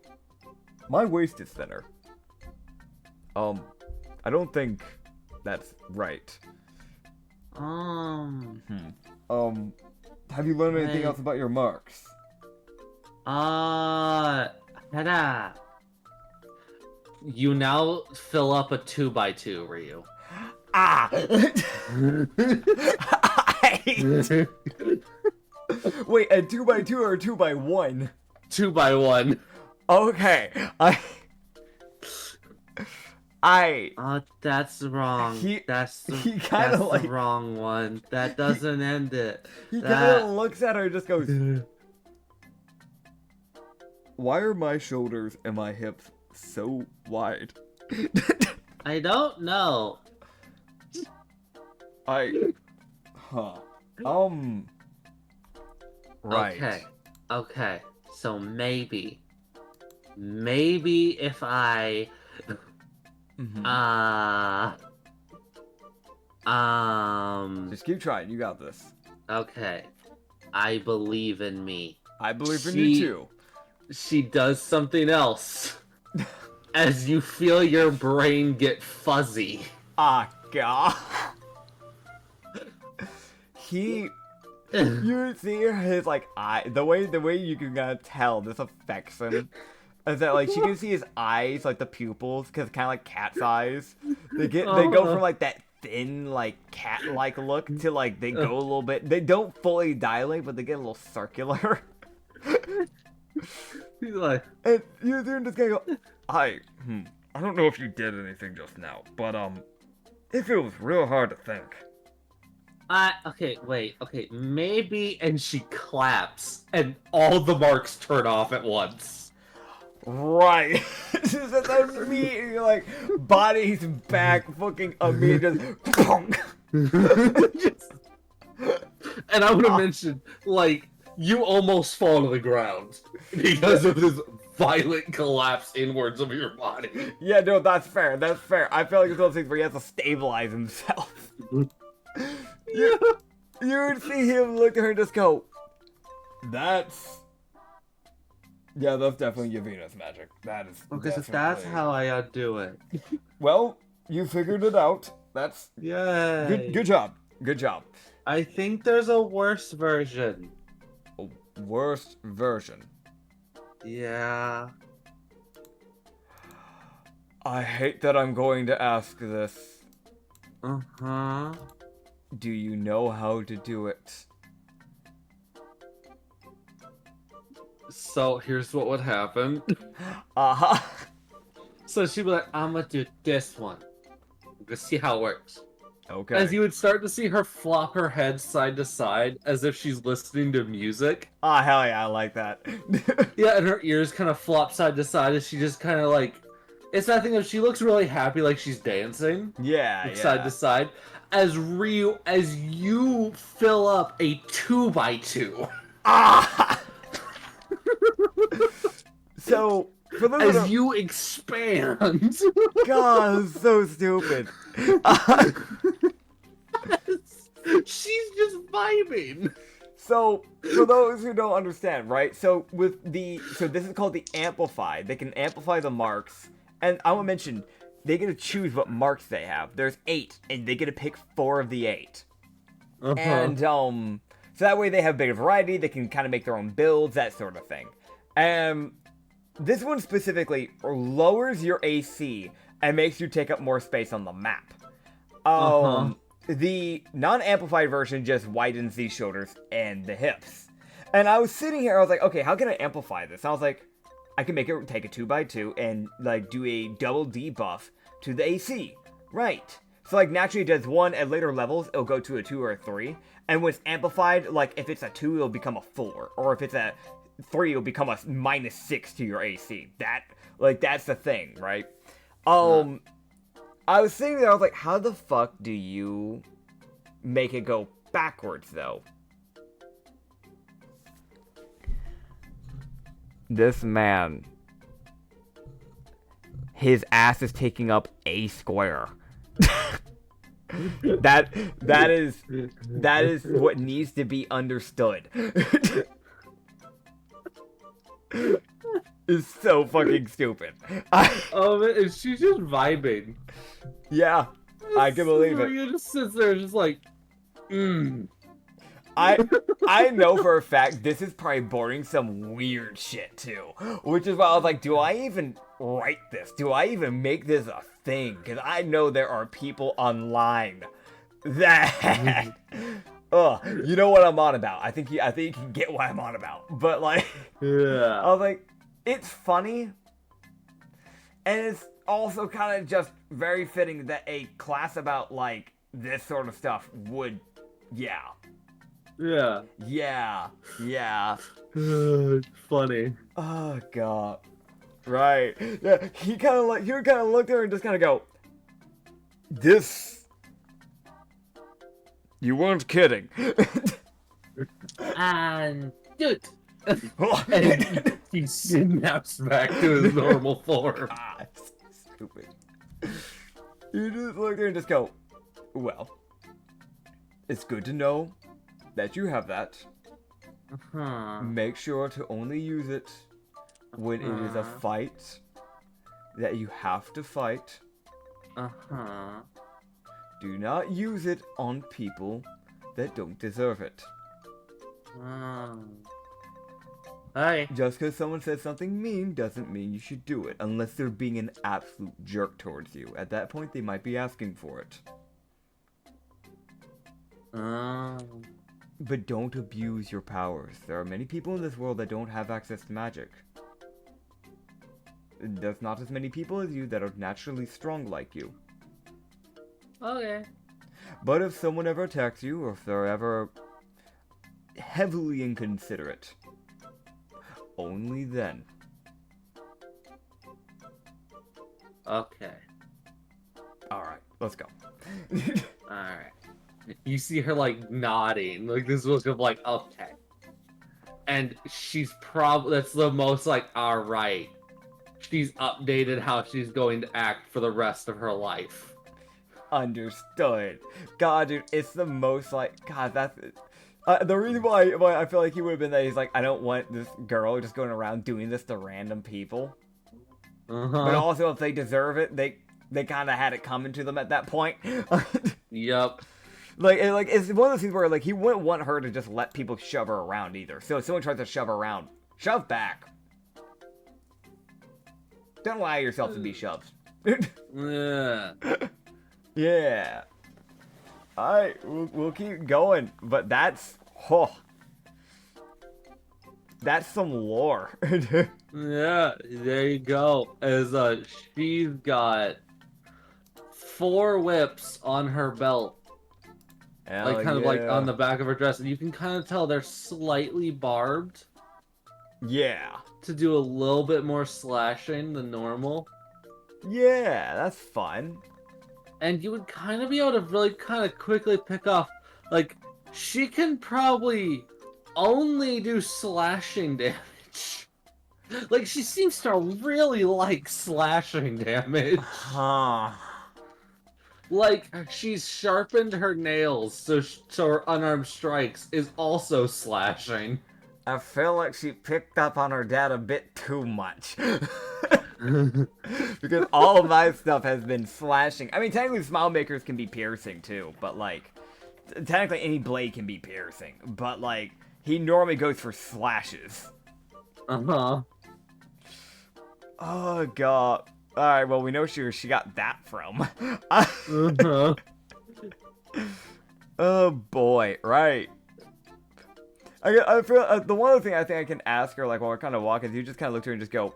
[SPEAKER 2] my waist is thinner. I don't think that's right. Have you learned anything else about your marks?
[SPEAKER 1] Hada. You now fill up a 2x2, Ryu.
[SPEAKER 2] Ah! Wait, a 2x2 or a 2x1?
[SPEAKER 1] 2x1.
[SPEAKER 2] Okay.
[SPEAKER 1] That's wrong. That's the wrong one. That doesn't end it.
[SPEAKER 2] He kind of looks at her and just goes, why are my shoulders and my hips so wide?
[SPEAKER 1] I don't know.
[SPEAKER 2] Right.
[SPEAKER 1] Okay. So maybe if I
[SPEAKER 2] just keep trying, you got this.
[SPEAKER 1] Okay. I believe in me.
[SPEAKER 2] I believe in you too.
[SPEAKER 1] She does something else. As you feel your brain get fuzzy.
[SPEAKER 2] Ah, God. You see his eye. The way you can tell this affects him is that she can see his eyes, the pupils, because kind of like cat's eyes. They go from that thin cat-like look to they go a little bit. They don't fully dilate, but they get a little circular.
[SPEAKER 1] He's like,
[SPEAKER 2] and you hear this guy go, I don't know if you did anything just now, but it feels real hard to think.
[SPEAKER 1] Okay, maybe, and she claps, and all the marks turn off at once.
[SPEAKER 2] Right. Just immediately, body's back, fucking immediately, just...
[SPEAKER 1] And I want to mention, you almost fall to the ground because of this violent collapse inwards of your body.
[SPEAKER 2] Yeah, no, that's fair. I feel like it's one of those things where he has to stabilize himself. You would see him look at her and just go, that's definitely Yavina's magic. That is
[SPEAKER 1] okay, so that's how I do it.
[SPEAKER 2] Well, you figured it out. That's
[SPEAKER 1] yay.
[SPEAKER 2] Good job.
[SPEAKER 1] I think there's a worse version.
[SPEAKER 2] A worse version?
[SPEAKER 1] Yeah.
[SPEAKER 2] I hate that I'm going to ask this.
[SPEAKER 1] Uh-huh.
[SPEAKER 2] Do you know how to do it?
[SPEAKER 1] So here's what would happen.
[SPEAKER 2] Uh-huh.
[SPEAKER 1] So she'd be like, I'm gonna do this one. Let's see how it works.
[SPEAKER 2] Okay.
[SPEAKER 1] As you would start to see her flop her head side to side as if she's listening to music.
[SPEAKER 2] Ah, hell yeah, I like that.
[SPEAKER 1] Yeah, and her ears kind of flop side to side as she just kind of it's that thing of she looks really happy like she's dancing.
[SPEAKER 2] Yeah.
[SPEAKER 1] Side to side. As you fill up a 2x2.
[SPEAKER 2] Ah! So, for those
[SPEAKER 1] as you expand.
[SPEAKER 2] God, so stupid.
[SPEAKER 1] She's just vibing.
[SPEAKER 2] So, for those who don't understand, right? So this is called the amplify. They can amplify the marks, and I want to mention they get to choose what marks they have. There's 8, and they get to pick 4 of the 8. Uh-huh. And so that way they have a bigger variety. They can kind of make their own builds, that sort of thing. This one specifically lowers your AC and makes you take up more space on the map. The non-amplified version just widens the shoulders and the hips. And I was sitting here, I was like, okay, how can I amplify this? And I was like, I can make it take a 2x2 and do a double debuff to the AC. Right. So naturally it does 1 at later levels, it'll go to a 2 or a 3. And when it's amplified, if it's a 2, it'll become a 4. Or if it's a 3, it'll become a -6 to your AC. That's the thing, right? I was thinking that I was like, how the fuck do you make it go backwards though? This man, his ass is taking up a square. that is what needs to be understood. It's so fucking stupid.
[SPEAKER 1] And she's just vibing.
[SPEAKER 2] Yeah, I can believe it.
[SPEAKER 1] You just sits there just like,
[SPEAKER 2] I know for a fact this is probably bordering some weird shit too. Which is why I was like, do I even write this? Do I even make this a thing? Because I know there are people online that you know what I'm on about. I think you can get what I'm on about. But like,
[SPEAKER 1] yeah.
[SPEAKER 2] I was like, it's funny. And it's also kind of just very fitting that a class about like this sort of stuff would, yeah.
[SPEAKER 1] Funny.
[SPEAKER 2] Oh god. Right. Yeah, he would kind of look at her and just kind of go, this. You weren't kidding.
[SPEAKER 1] And dude. And he snaps back to his normal form.
[SPEAKER 2] Stupid. You just look there and just go, well, it's good to know that you have that. Make sure to only use it when it is a fight that you have to fight. Do not use it on people that don't deserve it.
[SPEAKER 1] Hi.
[SPEAKER 2] Just because someone says something mean doesn't mean you should do it, unless they're being an absolute jerk towards you. At that point, they might be asking for it. But don't abuse your powers. There are many people in this world that don't have access to magic. There's not as many people as you that are naturally strong like you.
[SPEAKER 1] Okay.
[SPEAKER 2] But if someone ever attacks you, or if they're ever heavily inconsiderate, only then.
[SPEAKER 1] Okay.
[SPEAKER 2] Alright, let's go.
[SPEAKER 1] Alright. You see her like nodding, like this look of like, okay. And she's that's the most like, alright. She's updated how she's going to act for the rest of her life.
[SPEAKER 2] Understood. God, dude, it's the most like, God, that's... the reason why I feel like he would have been that he's like, I don't want this girl just going around doing this to random people. But also, if they deserve it, they kind of had it coming to them at that point.
[SPEAKER 1] Yep.
[SPEAKER 2] Like it's one of those things where like he wouldn't want her to just let people shove her around either. So if someone tries to shove her around, shove back. Don't allow yourself to be shoved.
[SPEAKER 1] Yeah.
[SPEAKER 2] Yeah. Alright, we'll keep going, but that's some lore.
[SPEAKER 1] Yeah, there you go. As she's got 4 whips on her belt.
[SPEAKER 2] Hell
[SPEAKER 1] Like kind of like
[SPEAKER 2] yeah.
[SPEAKER 1] on the back of her dress, and you can kind of tell they're slightly barbed
[SPEAKER 2] Yeah.
[SPEAKER 1] to do a little bit more slashing than normal.
[SPEAKER 2] Yeah, that's fun.
[SPEAKER 1] And you would kind of be able to really kind of quickly pick off, like, she can probably only do slashing damage. Like, she seems to really like slashing damage.
[SPEAKER 2] Huh.
[SPEAKER 1] Like, she's sharpened her nails, so her unarmed strikes is also slashing.
[SPEAKER 2] I feel like she picked up on her dad a bit too much. Because all of my stuff has been slashing. I mean, technically smile makers can be piercing too, but like, technically any blade can be piercing. But like, he normally goes for slashes.
[SPEAKER 1] Uh-huh.
[SPEAKER 2] Oh god. Alright, well we know she got that from.
[SPEAKER 1] Uh-huh.
[SPEAKER 2] Oh boy, right. I feel the one other thing I think I can ask her, like while we're kind of walking, is you just kind of look at her and just go,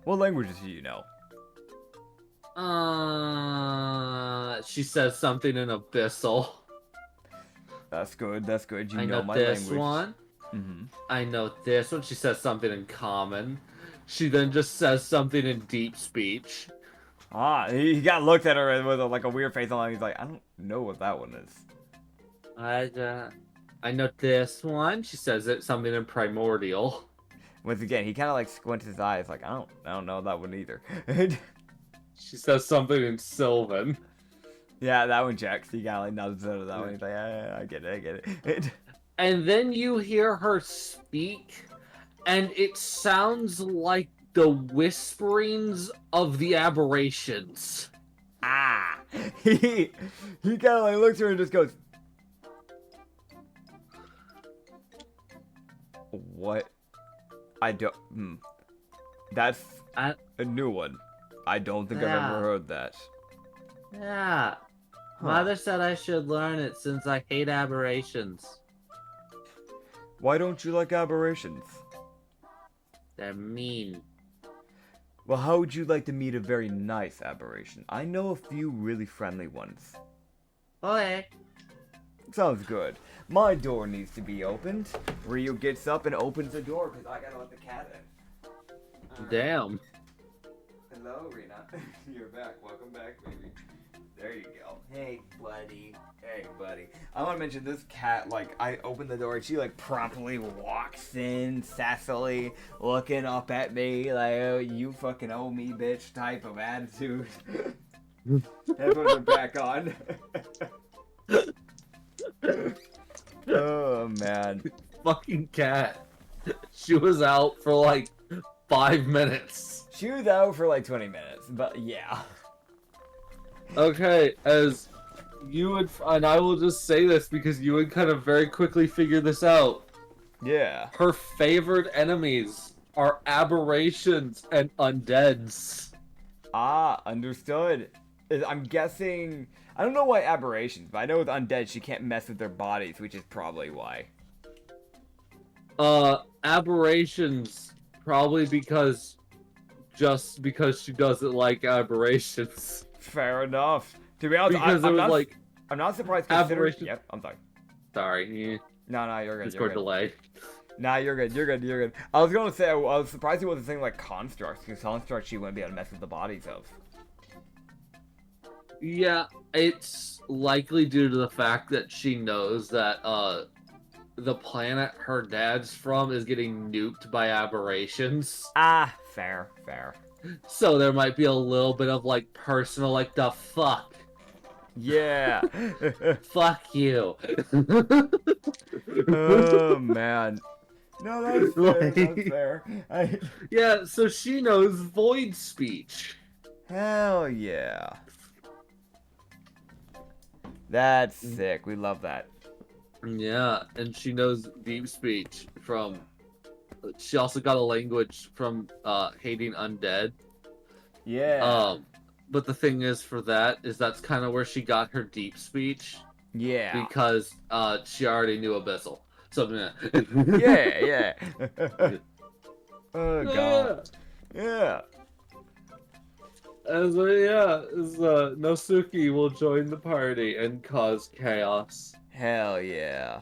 [SPEAKER 2] what languages do you know?
[SPEAKER 1] She says something in Abyssal.
[SPEAKER 2] That's good, that's good. You
[SPEAKER 1] I
[SPEAKER 2] know
[SPEAKER 1] know
[SPEAKER 2] my
[SPEAKER 1] this
[SPEAKER 2] language.
[SPEAKER 1] one.
[SPEAKER 2] Mm-hmm.
[SPEAKER 1] I know this one. She says something in common. She then just says something in deep speech.
[SPEAKER 2] Ah, he got looked at her with like a weird face on. He's like, I don't know what that one is.
[SPEAKER 1] I know this one. She says it's something in primordial.
[SPEAKER 2] Once again, he kind of like squints his eyes, like I don't know that one either.
[SPEAKER 1] She says something in Sylvan.
[SPEAKER 2] Yeah, that one checks. He kind of like nods out of that one. He's like, yeah, I get it.
[SPEAKER 1] And then you hear her speak, and it sounds like the whisperings of the aberrations.
[SPEAKER 2] Ah, he kind of like looks at her and just goes, what? I don't. That's a new one. I don't think I've ever heard that.
[SPEAKER 1] Yeah. Mother said I should learn it since I hate aberrations.
[SPEAKER 2] Why don't you like aberrations?
[SPEAKER 1] They're mean.
[SPEAKER 2] Well, how would you like to meet a very nice aberration? I know a few really friendly ones.
[SPEAKER 1] Okay.
[SPEAKER 2] Sounds good. My door needs to be opened. Ryu gets up and opens the door because I gotta let the cat in.
[SPEAKER 1] Damn.
[SPEAKER 2] Hello, Rena. You're back. Welcome back, baby. There you go. Hey, buddy. Hey, buddy. I want to mention this cat, like, I open the door and she, like, promptly walks in, sassily, looking up at me, like, oh, you fucking owe me, bitch, type of attitude. Headphones are back on. Oh, man.
[SPEAKER 1] Fucking cat. She was out for like 5 minutes.
[SPEAKER 2] She was out for like 20 minutes, but yeah.
[SPEAKER 1] Okay, as you would, and I will just say this because you would kind of very quickly figure this out.
[SPEAKER 2] Yeah.
[SPEAKER 1] Her favorite enemies are aberrations and undeads.
[SPEAKER 2] Ah, understood. I'm guessing... I don't know why aberrations, but I know with undead she can't mess with their bodies, which is probably why.
[SPEAKER 1] Aberrations, probably because... Just because she doesn't like aberrations.
[SPEAKER 2] Fair enough. To be honest,
[SPEAKER 1] Because
[SPEAKER 2] I'm not surprised considering...
[SPEAKER 1] aberrations...
[SPEAKER 2] Yep, I'm sorry.
[SPEAKER 1] Sorry.
[SPEAKER 2] No, you're good.
[SPEAKER 1] Discord delay.
[SPEAKER 2] Nah, you're good. I was gonna say, I was surprised he wasn't saying like constructs, because constructs she wouldn't be able to mess with the bodies of.
[SPEAKER 1] Yeah, it's likely due to the fact that she knows that the planet her dad's from is getting nuked by aberrations.
[SPEAKER 2] Ah, fair.
[SPEAKER 1] So there might be a little bit of like personal, like the fuck.
[SPEAKER 2] Yeah.
[SPEAKER 1] Fuck you.
[SPEAKER 2] Oh man. No, that's fair.
[SPEAKER 1] Yeah, so she knows void speech.
[SPEAKER 2] Hell yeah. That's sick. We love that.
[SPEAKER 1] Yeah, and she knows deep speech from... She also got a language from hating undead.
[SPEAKER 2] Yeah.
[SPEAKER 1] But the thing is for that is that's kind of where she got her deep speech.
[SPEAKER 2] Yeah.
[SPEAKER 1] Because she already knew Abyssal. So
[SPEAKER 2] Yeah. Oh god. Yeah.
[SPEAKER 1] As Nosuke will join the party and cause chaos.
[SPEAKER 2] Hell yeah.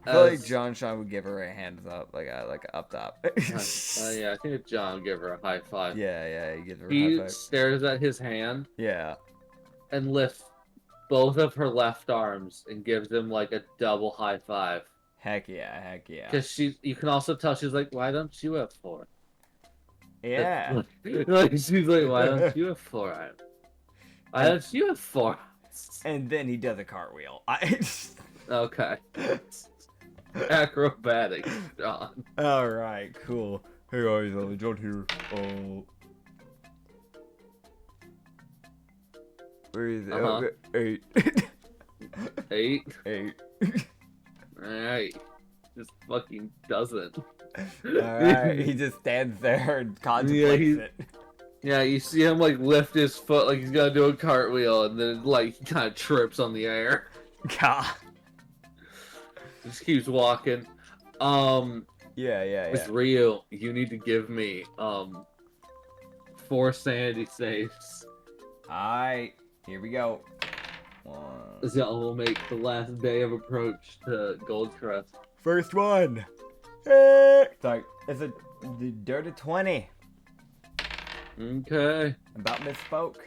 [SPEAKER 2] I feel like John Sean would give her a hands up, like up top.
[SPEAKER 1] Yeah, I think John gave her a high five.
[SPEAKER 2] Yeah, he gives her a
[SPEAKER 1] He
[SPEAKER 2] high five.
[SPEAKER 1] stares at his hand.
[SPEAKER 2] Yeah.
[SPEAKER 1] And lifts both of her left arms and gives him like a double high five.
[SPEAKER 2] Heck yeah.
[SPEAKER 1] Because you can also tell she's like, why don't you have 4?
[SPEAKER 2] Yeah.
[SPEAKER 1] Like she's like, why don't you have 4 arms? Why don't you have 4 arms?
[SPEAKER 2] And then he does a cartwheel.
[SPEAKER 1] Okay. Acrobatic, John.
[SPEAKER 2] Alright, cool. Hey guys, John here. Where is it? 8.
[SPEAKER 1] 8? Alright. Just fucking doesn't.
[SPEAKER 2] Alright, he just stands there and contemplates it.
[SPEAKER 1] Yeah, you see him like lift his foot like he's gonna do a cartwheel and then like he kind of trips on the air.
[SPEAKER 2] God.
[SPEAKER 1] Just keeps walking.
[SPEAKER 2] Yeah.
[SPEAKER 1] With Ryu, you need to give me 4 sanity saves.
[SPEAKER 2] Alright, here we go. 1.
[SPEAKER 1] That will make the last day of approach to Goldcrest.
[SPEAKER 2] First one. Sorry, it's a dirty 20.
[SPEAKER 1] Okay.
[SPEAKER 2] About misspoke.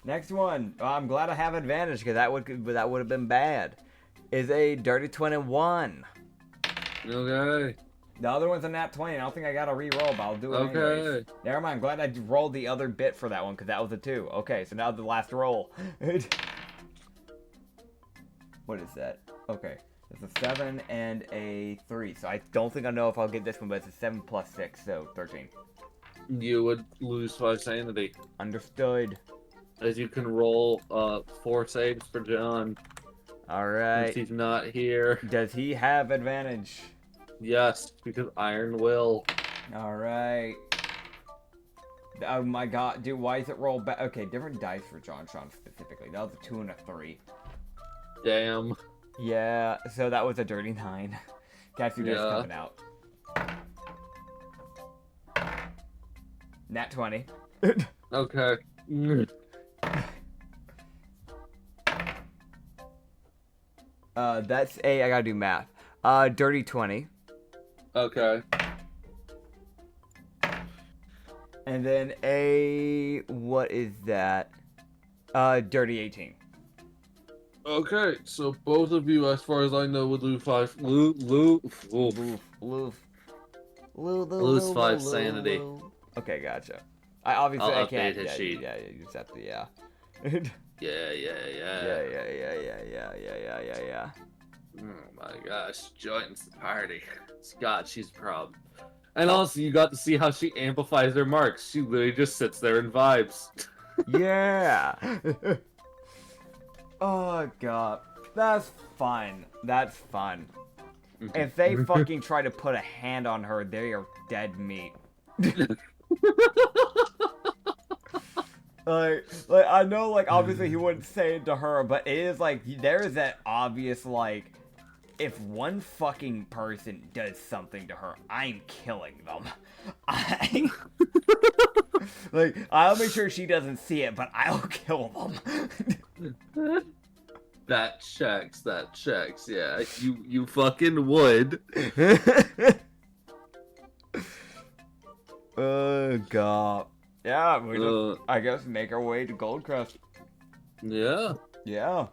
[SPEAKER 2] Next one. Oh, I'm glad I have advantage because that would have been bad. Is a dirty 21.
[SPEAKER 1] Okay.
[SPEAKER 2] The other one's a nat 20. I don't think I got to re-roll, but I'll do it anyways. Never mind. I'm glad I rolled the other bit for that one because that was a 2. Okay, so now the last roll. What is that? Okay. It's a 7 and a 3. So I don't think I know if I'll get this one, but it's a 7 plus 6, so 13.
[SPEAKER 1] You would lose 5 sanity.
[SPEAKER 2] Understood.
[SPEAKER 1] As you can roll 4 saves for John.
[SPEAKER 2] Alright.
[SPEAKER 1] Since he's not here.
[SPEAKER 2] Does he have advantage?
[SPEAKER 1] Yes, because Iron will.
[SPEAKER 2] Alright. Oh my god, dude, why is it roll back? Okay, different dice for John Sean specifically. That was a 2 and a 3.
[SPEAKER 1] Damn.
[SPEAKER 2] Yeah, so that was a dirty 9. Got you guys coming out. Nat 20.
[SPEAKER 1] Okay.
[SPEAKER 2] That's I gotta do math. Dirty 20.
[SPEAKER 1] Okay.
[SPEAKER 2] And then what is that? Dirty 18.
[SPEAKER 1] Okay, so both of you, as far as I know, would lose 5 sanity.
[SPEAKER 2] Okay, gotcha. I can't.
[SPEAKER 1] His sheet.
[SPEAKER 2] Yeah, you just have to. Yeah.
[SPEAKER 1] Yeah.
[SPEAKER 2] Yeah.
[SPEAKER 1] Oh my gosh, joins the party. Scott, she's the problem. And also, you got to see how she amplifies her marks. She literally just sits there and vibes.
[SPEAKER 2] Yeah. Oh god, that's fun. That's fun. If they fucking try to put a hand on her, they are dead meat. Like I know, like obviously he wouldn't say it to her, but it is like there's that obvious like, if one fucking person does something to her, I'm killing them. Like I'll make sure she doesn't see it, but I'll kill them.
[SPEAKER 1] That checks. Yeah, you fucking would.
[SPEAKER 2] Oh god. Yeah, we just, I guess, make our way to Goldcrest.
[SPEAKER 1] Yeah.
[SPEAKER 2] Yeah.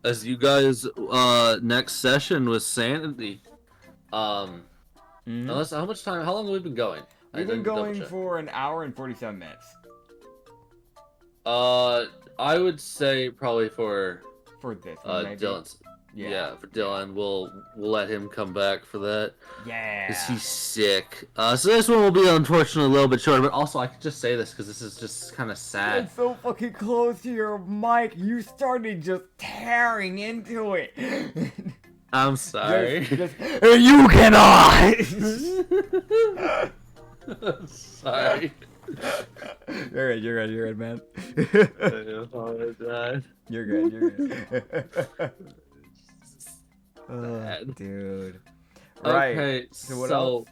[SPEAKER 1] As you guys, next session was Sanity. Unless, how long have we been going?
[SPEAKER 2] We've been going for an hour and 47 minutes.
[SPEAKER 1] I would say probably for
[SPEAKER 2] this one, maybe.
[SPEAKER 1] Dylan's. Yeah, for Dylan, we'll let him come back for that.
[SPEAKER 2] Yeah.
[SPEAKER 1] Because he's sick. So this one will be unfortunately a little bit shorter, but also I could just say this because this is just kind of sad.
[SPEAKER 2] It's so fucking close to your mic. You started just tearing into it.
[SPEAKER 1] I'm sorry.
[SPEAKER 2] You cannot.
[SPEAKER 1] Sorry.
[SPEAKER 2] You're good, man.
[SPEAKER 1] I apologize.
[SPEAKER 2] You're good. Oh, dude. Right.
[SPEAKER 1] Okay,
[SPEAKER 2] so what else?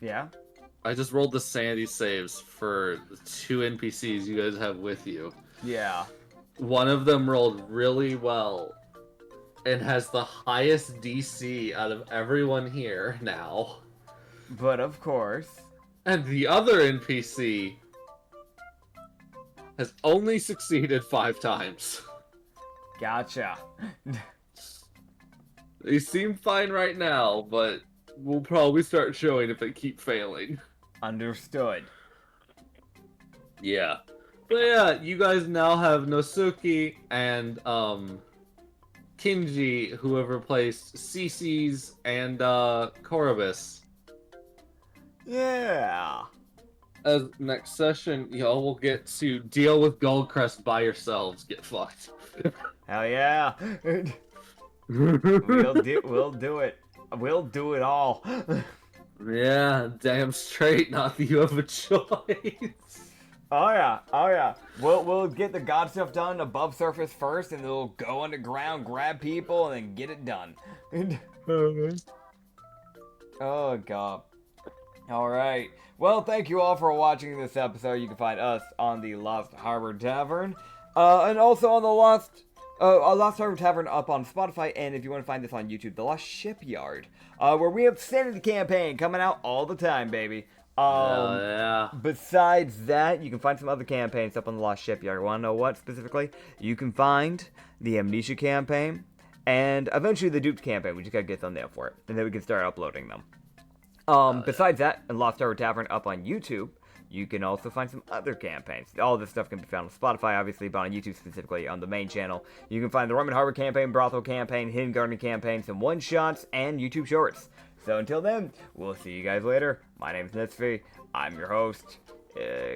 [SPEAKER 2] Yeah.
[SPEAKER 1] I just rolled the sanity saves for the 2 NPCs you guys have with you.
[SPEAKER 2] Yeah.
[SPEAKER 1] One of them rolled really well and has the highest DC out of everyone here now.
[SPEAKER 2] But of course.
[SPEAKER 1] And the other NPC has only succeeded 5 times.
[SPEAKER 2] Gotcha.
[SPEAKER 1] They seem fine right now, but we'll probably start showing if they keep failing.
[SPEAKER 2] Understood.
[SPEAKER 1] Yeah. But yeah, you guys now have Nosuke and Kinji, who have replaced Cece's and Korobus.
[SPEAKER 2] Yeah.
[SPEAKER 1] As next session, y'all will get to deal with Goldcrest by yourselves. Get fucked.
[SPEAKER 2] Hell yeah. We'll do it. We'll do it all.
[SPEAKER 1] Yeah, damn straight. Not that you have a choice.
[SPEAKER 2] Oh yeah. We'll get the god stuff done above surface first, and then we'll go underground, grab people, and then get it done. Oh god. All right. Well, thank you all for watching this episode. You can find us on the Lost Harbor Tavern, and also on the Lost Lost Harbor Tavern up on Spotify, and if you want to find this on YouTube, The Lost Shipyard, where we have Sanity Campaign coming out all the time, baby.
[SPEAKER 1] Yeah.
[SPEAKER 2] Besides that, you can find some other campaigns up on The Lost Shipyard. Want to know what specifically? You can find the Amnesia Campaign, and eventually the Duped Campaign. We just gotta get them there for it, and then we can start uploading them. Besides that, and Lost Harbor Tavern up on YouTube, you can also find some other campaigns. All this stuff can be found on Spotify, obviously, but on YouTube specifically, on the main channel. You can find the Roman Harbor Campaign, Brothel Campaign, Hidden Garden Campaign, some one-shots, and YouTube Shorts. So until then, we'll see you guys later. My name's Nitsify. I'm your host.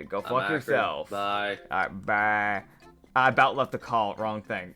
[SPEAKER 2] Go fuck yourself.
[SPEAKER 1] Bye.
[SPEAKER 2] Alright, bye. I about left the call. Wrong thing.